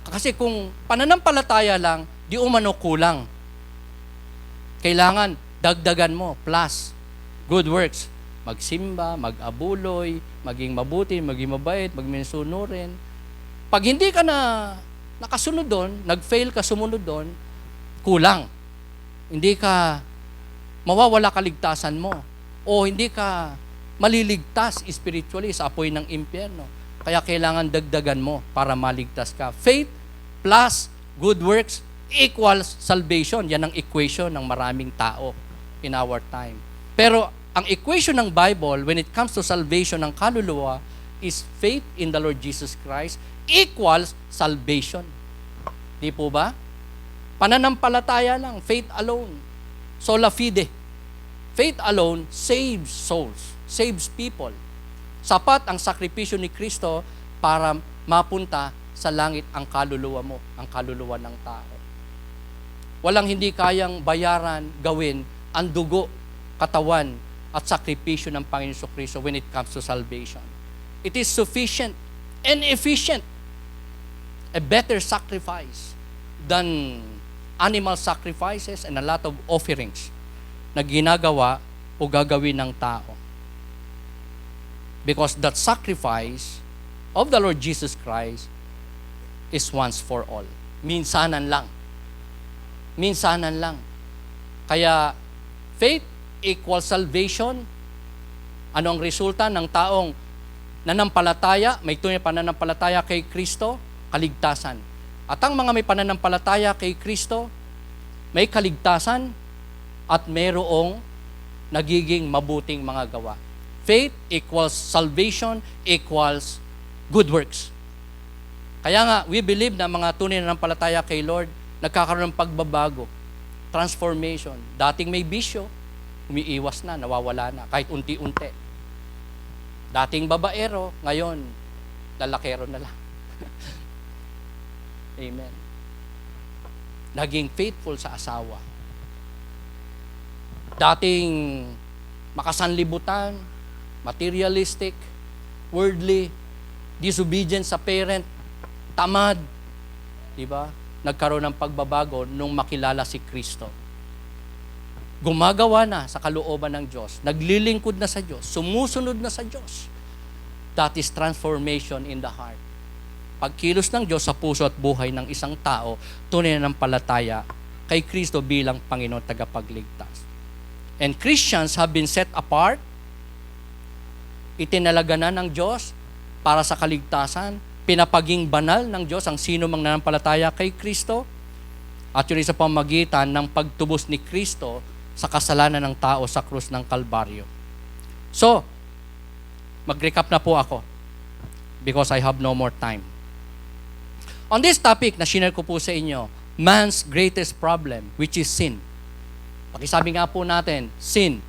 Kasi kung pananampalataya lang, di umano kulang. Kailangan dagdagan mo plus good works. Magsimba, mag-abuloy, maging mabuti, maging mabait, magminsunurin. Pag hindi ka na nakasunod doon, nag-fail ka sumunod doon, kulang. Hindi ka mawawala kaligtasan mo o hindi ka maliligtas spiritually sa apoy ng impyerno. Kaya kailangan dagdagan mo para maligtas ka. Faith plus good works equals salvation. Yan ang equation ng maraming tao in our time. Pero ang equation ng Bible when it comes to salvation ng kaluluwa is faith in the Lord Jesus Christ equals salvation. Di po ba? Pananampalataya lang, faith alone. Sola fide. Faith alone saves souls, saves people. Sapat ang sakripisyo ni Kristo para mapunta sa langit ang kaluluwa mo, ang kaluluwa ng tao. Walang hindi kayang bayaran, gawin ang dugo, katawan, at sakripisyo ng Panginoon Jesucristo when it comes to salvation. It is sufficient and efficient. A better sacrifice than animal sacrifices and a lot of offerings na ginagawa o gagawin ng tao. Because that sacrifice of the Lord Jesus Christ is once for all. Minsanan lang. Minsanan lang. Kaya faith equals salvation. Ano ang resulta ng taong nanampalataya, may tunay pananampalataya kay Kristo? Kaligtasan. At ang mga may pananampalataya kay Kristo, may kaligtasan at mayroong nagiging mabuting mga gawa. Faith equals salvation equals good works. Kaya nga, we believe na mga tunay na nanampalataya kay Lord, nagkakaroon ng pagbabago, transformation. Dating may bisyo, umiiwas na, nawawala na, kahit unti-unti. Dating babaero, ngayon, lalakero na lang. Amen. Naging faithful sa asawa. dating makasanlibutan, materialistic, worldly, disobedient sa parent, tamad, di ba? Nagkaroon ng pagbabago nung makilala si Kristo. Gumagawa na sa kalooban ng Diyos, naglilingkod na sa Diyos, sumusunod na sa Diyos. That is transformation in the heart. Pagkilos ng Diyos sa puso at buhay ng isang tao, tunay na ng palataya kay Kristo bilang Panginoon tagapagligtas. And Christians have been set apart, itinalaga na ng Diyos para sa kaligtasan, pinapaging banal ng Diyos ang sino mang nanampalataya kay Kristo, at yun sa pamagitan ng pagtubos ni Kristo sa kasalanan ng tao sa krus ng Kalbaryo. So, mag-recap na po ako because I have no more time. On this topic na shinare ko po sa inyo, man's greatest problem, which is sin. Pakisabi nga po natin, sin.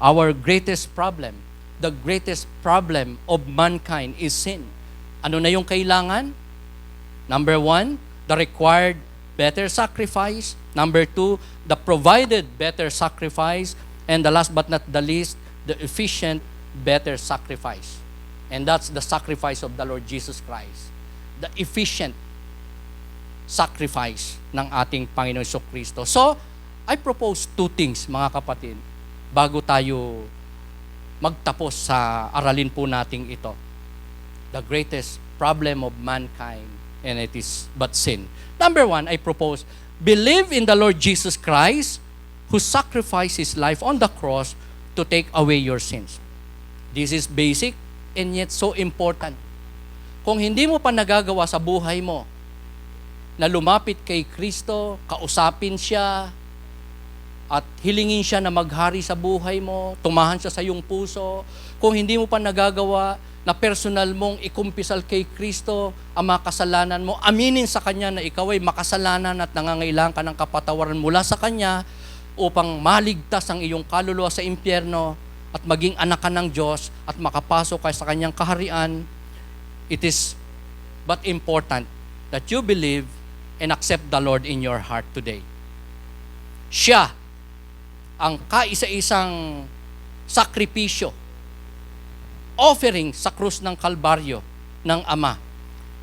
Our greatest problem. The greatest problem of mankind is sin. Ano na yung kailangan? Number 1, the required better sacrifice. Number 2, the provided better sacrifice. And the last but not the least, the efficient better sacrifice. And that's the sacrifice of the Lord Jesus Christ. The efficient sacrifice ng ating Panginoon Jesucristo. So, I propose 2 things, mga kapatid, bago tayo magtapos sa aralin po nating ito. The greatest problem of mankind, and it is but sin. Number 1, I propose, believe in the Lord Jesus Christ, who sacrificed His life on the cross to take away your sins. This is basic and yet so important. Kung hindi mo pa nagagawa sa buhay mo na lumapit kay Kristo, kausapin siya, at hilingin siya na maghari sa buhay mo, tumahan siya sa iyong puso, kung hindi mo pa nagagawa na personal mong ikumpisal kay Kristo ang mga kasalanan mo, aminin sa Kanya na ikaw ay makasalanan at nangangailangan ka ng kapatawaran mula sa Kanya upang maligtas ang iyong kaluluwa sa impyerno at maging anak ka ng Diyos at makapasok ka sa Kanyang kaharian. It is but important that you believe and accept the Lord in your heart today. Siya ang kaisa-isang sakripisyo, offering sa krus ng Kalbaryo ng Ama.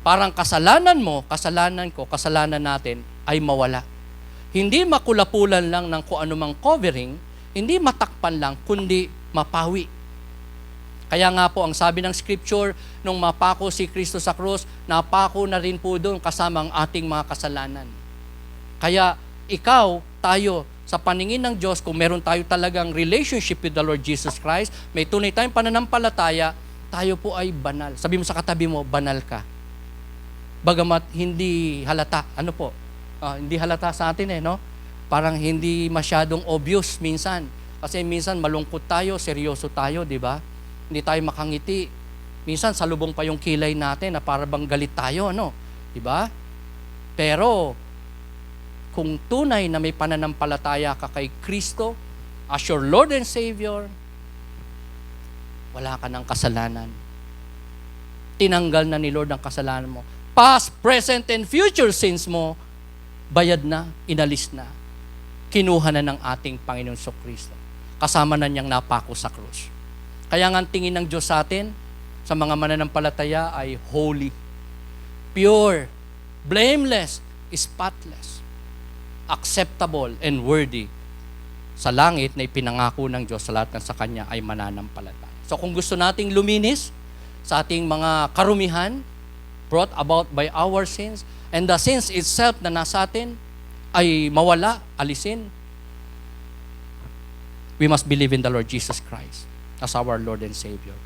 Parang kasalanan mo, kasalanan ko, kasalanan natin ay mawala. Hindi makulapulan lang ng kung anumang covering, hindi matakpan lang, kundi mapawi. Kaya nga po, ang sabi ng Scripture, nung mapako si Kristo sa krus, napako na rin po doon kasama ang ating mga kasalanan. Kaya ikaw, tayo, sa paningin ng Diyos, kung meron tayo talagang relationship with the Lord Jesus Christ, may tunay tayong pananampalataya, tayo po ay banal. Sabi mo sa katabi mo, banal ka. Bagamat hindi halata. Ano po? Hindi halata sa atin no? Parang hindi masyadong obvious minsan. Kasi minsan malungkot tayo, seryoso tayo, di ba? Hindi tayo makangiti. Minsan salubong pa yung kilay natin na para bang galit tayo, di ba? Pero kung tunay na may pananampalataya ka kay Kristo as your Lord and Savior, wala ka ng kasalanan. Tinanggal na ni Lord ang kasalanan mo. Past, present, and future sins mo, bayad na, inalis na. Kinuha na ng ating Panginoon Jesucristo. Kasama na niyang napako sa krus. Kaya nga ang tingin ng Diyos sa atin, sa mga mananampalataya ay holy, pure, blameless, spotless, acceptable and worthy sa langit na ipinangako ng Diyos sa lahat ng sa Kanya ay mananampalataya. So kung gusto nating luminis sa ating mga karumihan brought about by our sins and the sins itself na nasa atin ay mawala, alisin, we must believe in the Lord Jesus Christ as our Lord and Savior.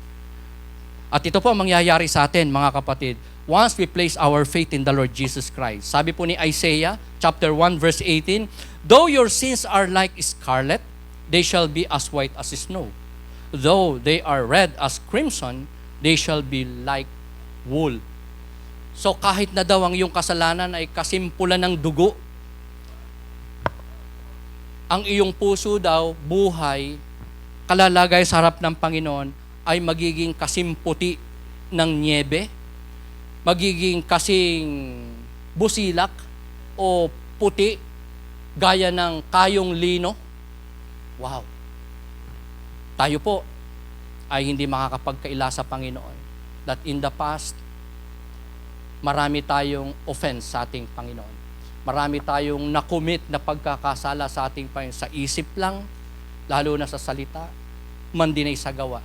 At ito po ang mangyayari sa atin, mga kapatid, once we place our faith in the Lord Jesus Christ. Sabi po ni Isaiah, chapter 1, verse 18, though your sins are like scarlet, they shall be as white as snow. Though they are red as crimson, they shall be like wool. So kahit na daw ang iyong kasalanan ay kasimpulan ng dugo, ang iyong puso daw, buhay, kalalagay sa harap ng Panginoon, ay magiging kasimputi ng niebe, magiging kasing busilak o puti, gaya ng kayong lino. Wow! Tayo po ay hindi makakapagkaila sa Panginoon. That in the past, marami tayong offense sa ating Panginoon. Marami tayong nakomit na pagkakasala sa ating Panginoon. Sa isip lang, lalo na sa salita, man din ay sa gawa.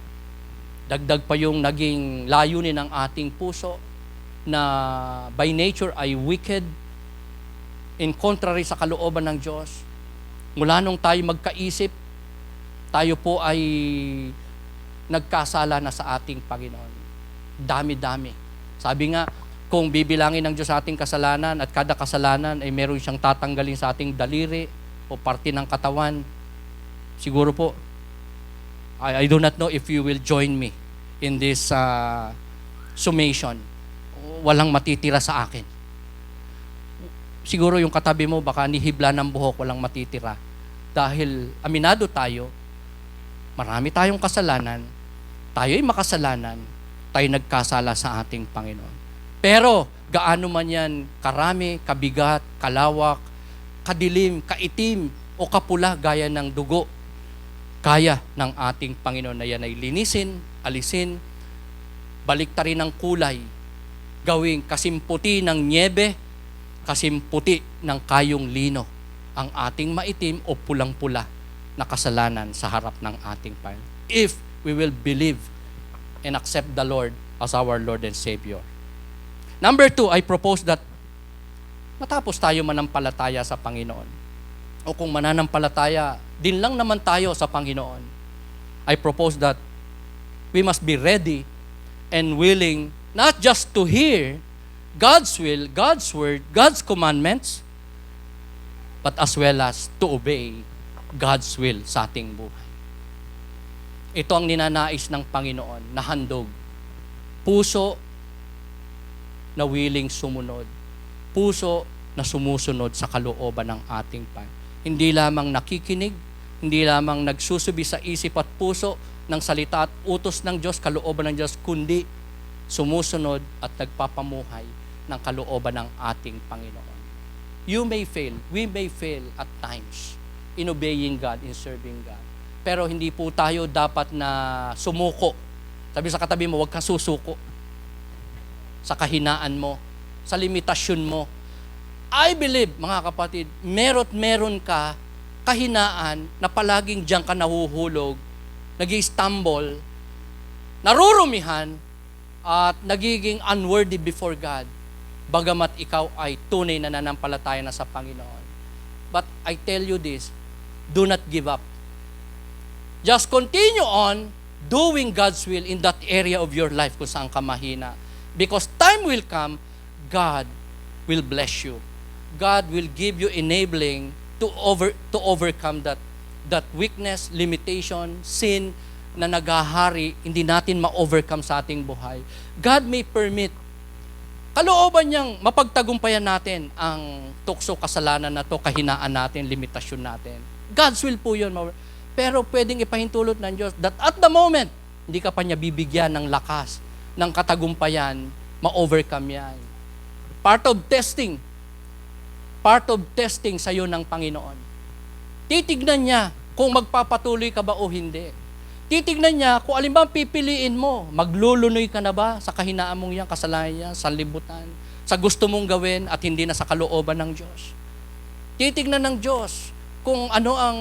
Dagdag pa yung naging layunin ng ating puso na by nature ay wicked, in contrary sa kalooban ng Diyos. Mula nung tayo magkaisip, tayo po ay nagkasala na sa ating Panginoon. Dami-dami. Sabi nga, kung bibilangin ng Diyos sa ating kasalanan at kada kasalanan ay meron siyang tatanggalin sa ating daliri o parte ng katawan, siguro po, I do not know if you will join me in this summation. Walang matitira sa akin. Siguro yung katabi mo, baka nihibla ng buhok, walang matitira. Dahil aminado tayo, marami tayong kasalanan, tayo'y makasalanan, tayo nagkasala sa ating Panginoon. Pero gaano man yan karami, kabigat, kalawak, kadilim, kaitim, o kapula gaya ng dugo, kaya ng ating Panginoon na yan ay linisin, alisin, baliktarin ng kulay, gawing kasimputi ng niebe, kasimputi ng kayong lino, ang ating maitim o pulang-pula na kasalanan sa harap ng ating Panginoon. If we will believe and accept the Lord as our Lord and Savior. Number 2, I propose that matapos tayo manampalataya sa Panginoon, o kung mananampalataya, din lang naman tayo sa Panginoon, I propose that we must be ready and willing not just to hear God's will, God's word, God's commandments, but as well as to obey God's will sa ating buhay. Ito ang ninanais ng Panginoon na handog. Puso na willing sumunod. Puso na sumusunod sa kalooban ng ating Panginoon. Hindi lamang nakikinig, hindi lamang nagsusubi sa isip at puso ng salita at utos ng Diyos, kalooban ng Diyos, kundi sumusunod at nagpapamuhay ng kalooban ng ating Panginoon. You may fail, we may fail at times in obeying God, in serving God. Pero hindi po tayo dapat na sumuko. Sabi sa katabi mo, huwag kang susuko sa kahinaan mo, sa limitasyon mo. I believe, mga kapatid, meron ka kahinaan na palaging diyan ka nahuhulog, nag-i-stumble, narurumihan, at nagiging unworthy before God, bagamat ikaw ay tunay na nanampalataya na sa Panginoon. But I tell you this, do not give up. Just continue on doing God's will in that area of your life kung saan ka mahina. Because time will come, God will bless you. God will give you enabling to overcome that weakness, limitation, sin na naghahari, hindi natin ma-overcome sa ating buhay. God may permit, kalooban niyang mapagtagumpayan natin ang tukso kasalanan na to, kahinaan natin, limitasyon natin. God's will po yun. Pero pwedeng ipahintulot ng Diyos that at the moment, hindi ka pa niya bibigyan ng lakas, ng katagumpayan, ma-overcome yan. Part of testing sa iyo ng Panginoon. Titignan niya kung magpapatuloy ka ba o hindi. Titignan niya kung alin ba ang pipiliin mo. Maglulunoy ka na ba sa kahinaan mong yan, kasalanan niya, sa libutan, sa gusto mong gawin at hindi na sa kalooban ng Diyos. Titignan ng Diyos kung ano ang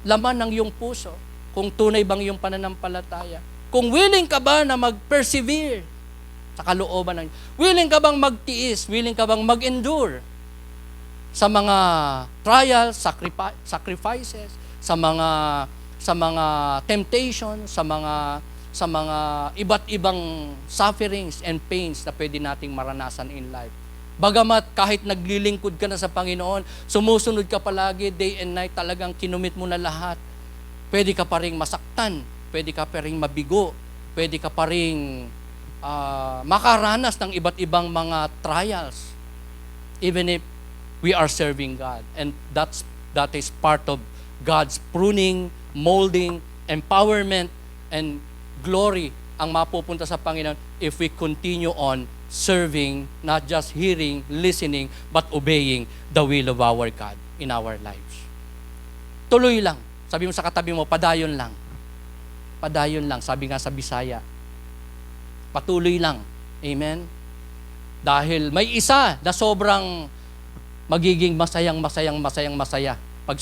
laman ng iyong puso, kung tunay bang iyong pananampalataya. Kung willing ka ba na mag-persevere sa kalooban ng Diyos. Willing ka bang magtiis, willing ka bang mag-endure sa mga trials, sacrifices, sa mga temptation, sa mga iba't ibang sufferings and pains na pwede nating maranasan in life. Bagamat kahit naglilingkod ka na sa Panginoon, sumusunod ka palagi, day and night, talagang kinumit mo na lahat. Pwede ka pa rin masaktan, pwede ka pa rin mabigo, pwede ka pa rin makaranas ng iba't ibang mga trials. Even if we are serving God. And that is part of God's pruning, molding, empowerment, and glory ang mapupunta sa Panginoon if we continue on serving, not just hearing, listening, but obeying the will of our God in our lives. Tuloy lang. Sabi mo sa katabi mo, padayon lang. Padayon lang, sabi nga sa Bisaya. Patuloy lang. Amen? Dahil may isa na sobrang magiging masaya pag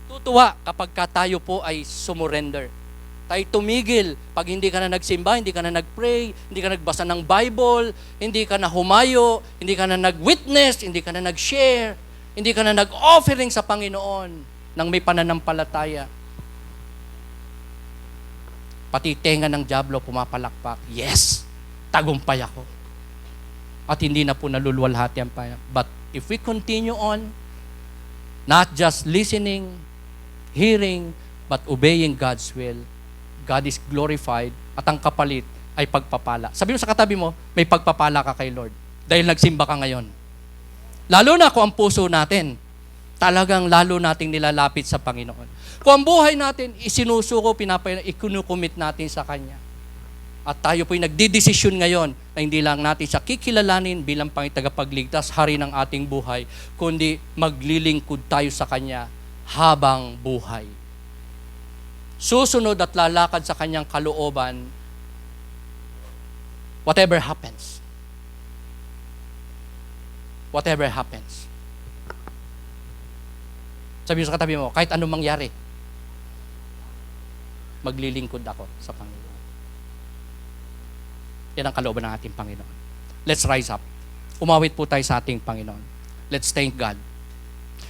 tutuwa kapag tayo po ay sumurrender. Tayo tumigil pag hindi ka na nagsimba, hindi ka na nagpray, hindi ka nagbasa ng Bible, hindi ka na humayo, hindi ka na nag-witness, hindi ka na nag-share, hindi ka na nag-offering sa Panginoon ng may pananampalataya. Pati tenga ng dyablo pumapalakpak. Yes, tagumpay ako. At hindi na po naluluwalhati ang Panginoon. But if we continue on, not just listening, hearing, but obeying God's will, God is glorified at ang kapalit ay pagpapala. Sabi mo sa katabi mo, may pagpapala ka kay Lord dahil nagsimba ka ngayon. Lalo na kung ang puso natin, talagang lalo nating nilalapit sa Panginoon. Kung ang buhay natin, isinusuko, ikunukumit natin sa Kanya. At tayo po'y nagdidesisyon ngayon na hindi lang natin siya kikilalanin bilang Tagapagligtas, hari ng ating buhay, kundi maglilingkod tayo sa Kanya habang buhay. Susunod at lalakad sa Kanyang kalooban, whatever happens. Whatever happens. Sabi mo sa katabi mo, kahit anong mangyari, maglilingkod ako sa Panginoon. Yan ang kalooban ng ating Panginoon. Let's rise up. Umawit po tayo sa ating Panginoon. Let's thank God.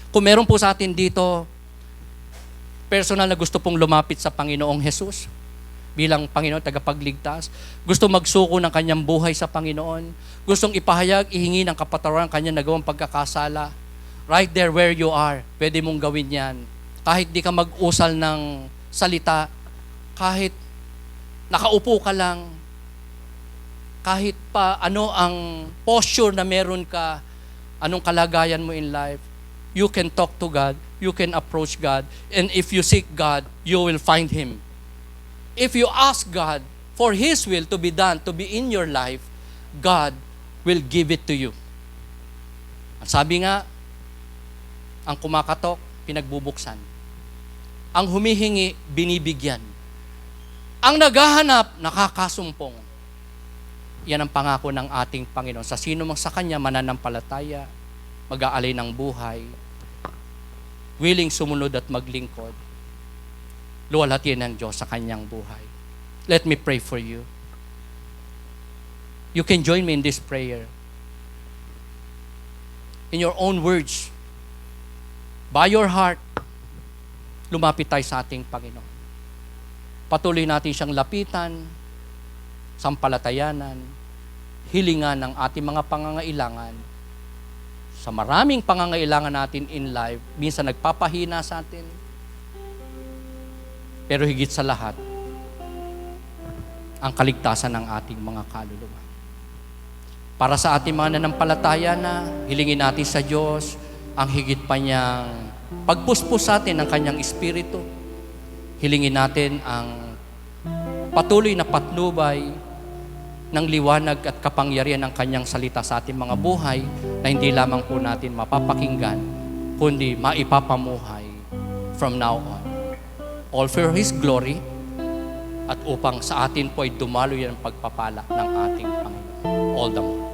Kung meron po sa atin dito, personal na gusto pong lumapit sa Panginoong Jesus, bilang Panginoon tagapagligtas, gusto magsuko ng kanyang buhay sa Panginoon, gustong ipahayag, ihingi ng kapatawaran ng kanyang nagawang pagkakasala, right there where you are, pwede mong gawin yan. Kahit di ka mag-usal ng salita, kahit nakaupo ka lang, kahit pa ano ang posture na meron ka, anong kalagayan mo in life, you can talk to God, you can approach God, and if you seek God, you will find Him. If you ask God for His will to be done, to be in your life, God will give it to you. At sabi nga, ang kumakatok, pinagbubuksan. Ang humihingi, binibigyan. Ang naghahanap, nakakasumpong. Yan ang pangako ng ating Panginoon. Sa sino mang sa Kanya mananampalataya, mag-aalay ng buhay, willing sumunod at maglingkod, luwalhatiin ng Diyos sa Kanyang buhay. Let me pray for you. You can join me in this prayer. In your own words, by your heart, lumapit tayo sa ating Panginoon. Patuloy natin siyang lapitan, sampalatayanan, hilingan ng ating mga pangangailangan. Sa maraming pangangailangan natin in life, minsan nagpapahina sa atin, pero higit sa lahat, ang kaligtasan ng ating mga kaluluwa. Para sa ating mga nanampalataya na, hilingin natin sa Diyos ang higit pa niyang pagpuspos sa atin ng Kanyang Espiritu. Hilingin natin ang patuloy na patnubay ng liwanag at kapangyarihan ng Kanyang salita sa ating mga buhay na hindi lamang po natin mapapakinggan, kundi maipapamuhay from now on. All for His glory at upang sa atin po ay dumalo yan ang pagpapala ng ating Panginoon. All the more.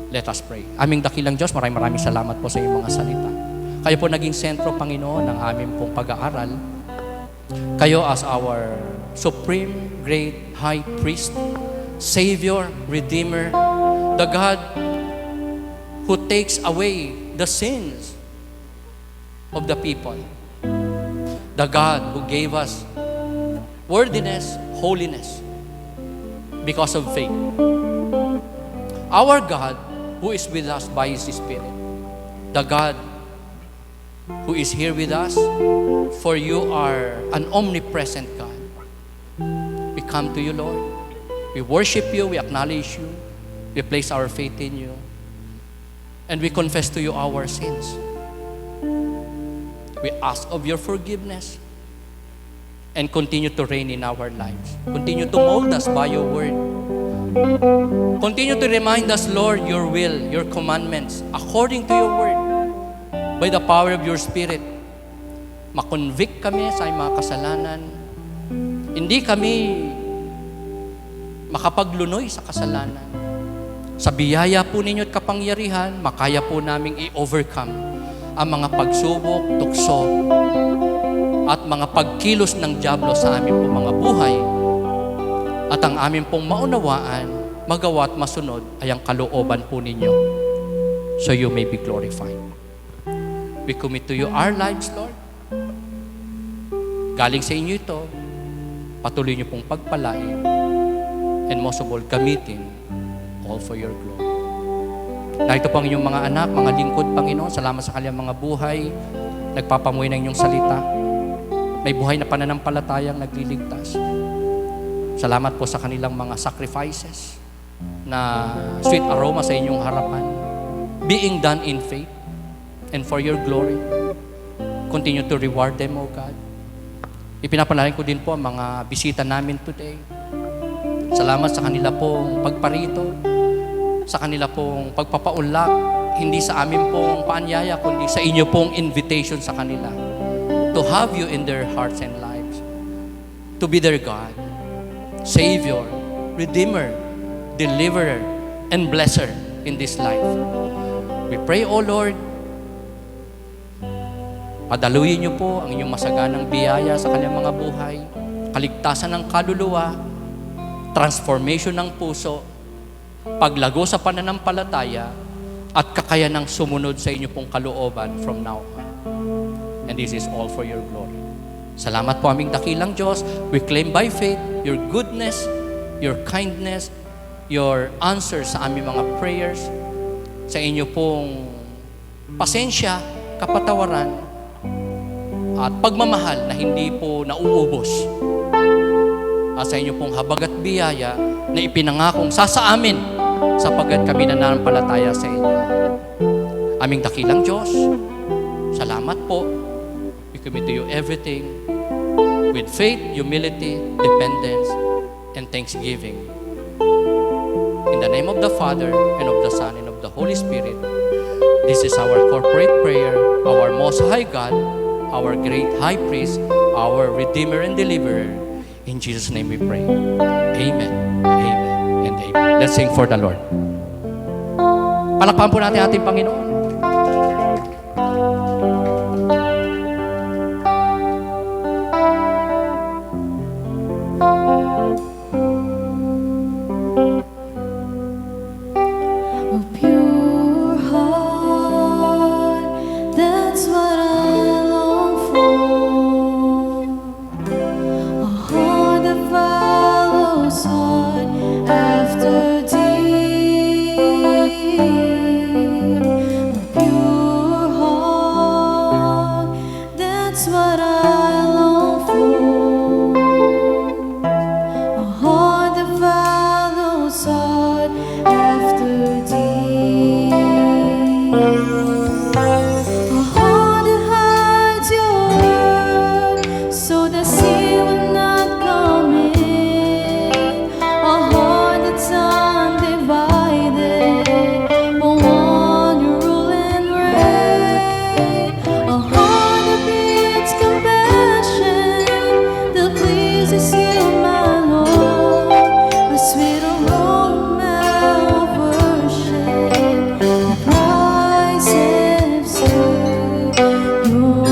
Let us pray. Aming dakilang Diyos, maraming salamat po sa iyong mga salita. Kayo po naging sentro, Panginoon, ng aming pong pag-aaral. Kayo as our supreme, great high priest, Savior, Redeemer, the God who takes away the sins of the people. The God who gave us worthiness, holiness, because of faith. Our God who is with us by His Spirit. The God who is here with us, for you are an omnipresent God. We come to you, Lord. We worship you, we acknowledge you, we place our faith in you, and we confess to you our sins. We ask of your forgiveness and continue to reign in our lives. Continue to mold us by your word. Continue to remind us, Lord, your will, your commandments, according to your word, by the power of your Spirit. Makonvict kami sa mga kasalanan. Hindi kami makapaglunoy sa kasalanan. Sa biyaya po ninyo at kapangyarihan, makaya po naming i-overcome ang mga pagsubok, tukso, at mga pagkilos ng dyablo sa aming pong mga buhay. At ang aming pong maunawaan, magawa at masunod ay ang kalooban po ninyo, so you may be glorified. We commit to you our lives, Lord. Galing sa inyo ito, patuloy niyo pong pagpalain, and most of all, gamitin all for your glory. Narito po ang inyong mga anak, mga lingkod, Panginoon. Salamat sa kanilang mga buhay. Nagpapamuhay ng inyong salita. May buhay na pananampalatayang nagliligtas. Salamat po sa kanilang mga sacrifices na sweet aroma sa inyong harapan. Being done in faith and for your glory. Continue to reward them, O God. Ipinapanalangin ko din po ang mga bisita namin today. Salamat sa kanila pong pagparito, sa kanila pong pagpapaunlak, hindi sa amin pong paanyaya, kundi sa inyo pong invitation sa kanila to have you in their hearts and lives, to be their God, Savior, Redeemer, Deliverer, and Blesser in this life. We pray, O Lord, padaluyin niyo po ang inyong masaganang biyaya sa kanilang mga buhay, kaligtasan ng kaluluwa, transformation ng puso, paglago sa pananampalataya, at kakayanang sumunod sa inyo pong kalooban from now on. And this is all for your glory. Salamat po aming dakilang Diyos. We claim by faith your goodness, your kindness, your answers sa aming mga prayers, sa inyo pong pasensya, kapatawaran, at pagmamahal na hindi po nauubos, at sa inyo pong habag at biyaya na ipinangakong sasaamin sapagkat kami nananampalataya sa inyo. Aming dakilang Diyos, salamat po. We commit to you everything with faith, humility, dependence, and thanksgiving. In the name of the Father, and of the Son, and of the Holy Spirit, this is our corporate prayer, our Most High God, our great High Priest, our Redeemer and Deliverer. In Jesus' name we pray. Amen, amen, and amen. Let's sing for the Lord. Palakpakan po natin ating Panginoon. A pure heart, that's what I long for. A heart that follows hard after thee. A pure heart, that's what I long for. A heart that follows hard after thee. A heart that hides your word so that sin will not come in. A heart that's undivided, but one you rule and reign. A heart that beats compassion, that pleases you, my Lord. A sweet aroma of worship, that rises to your throne.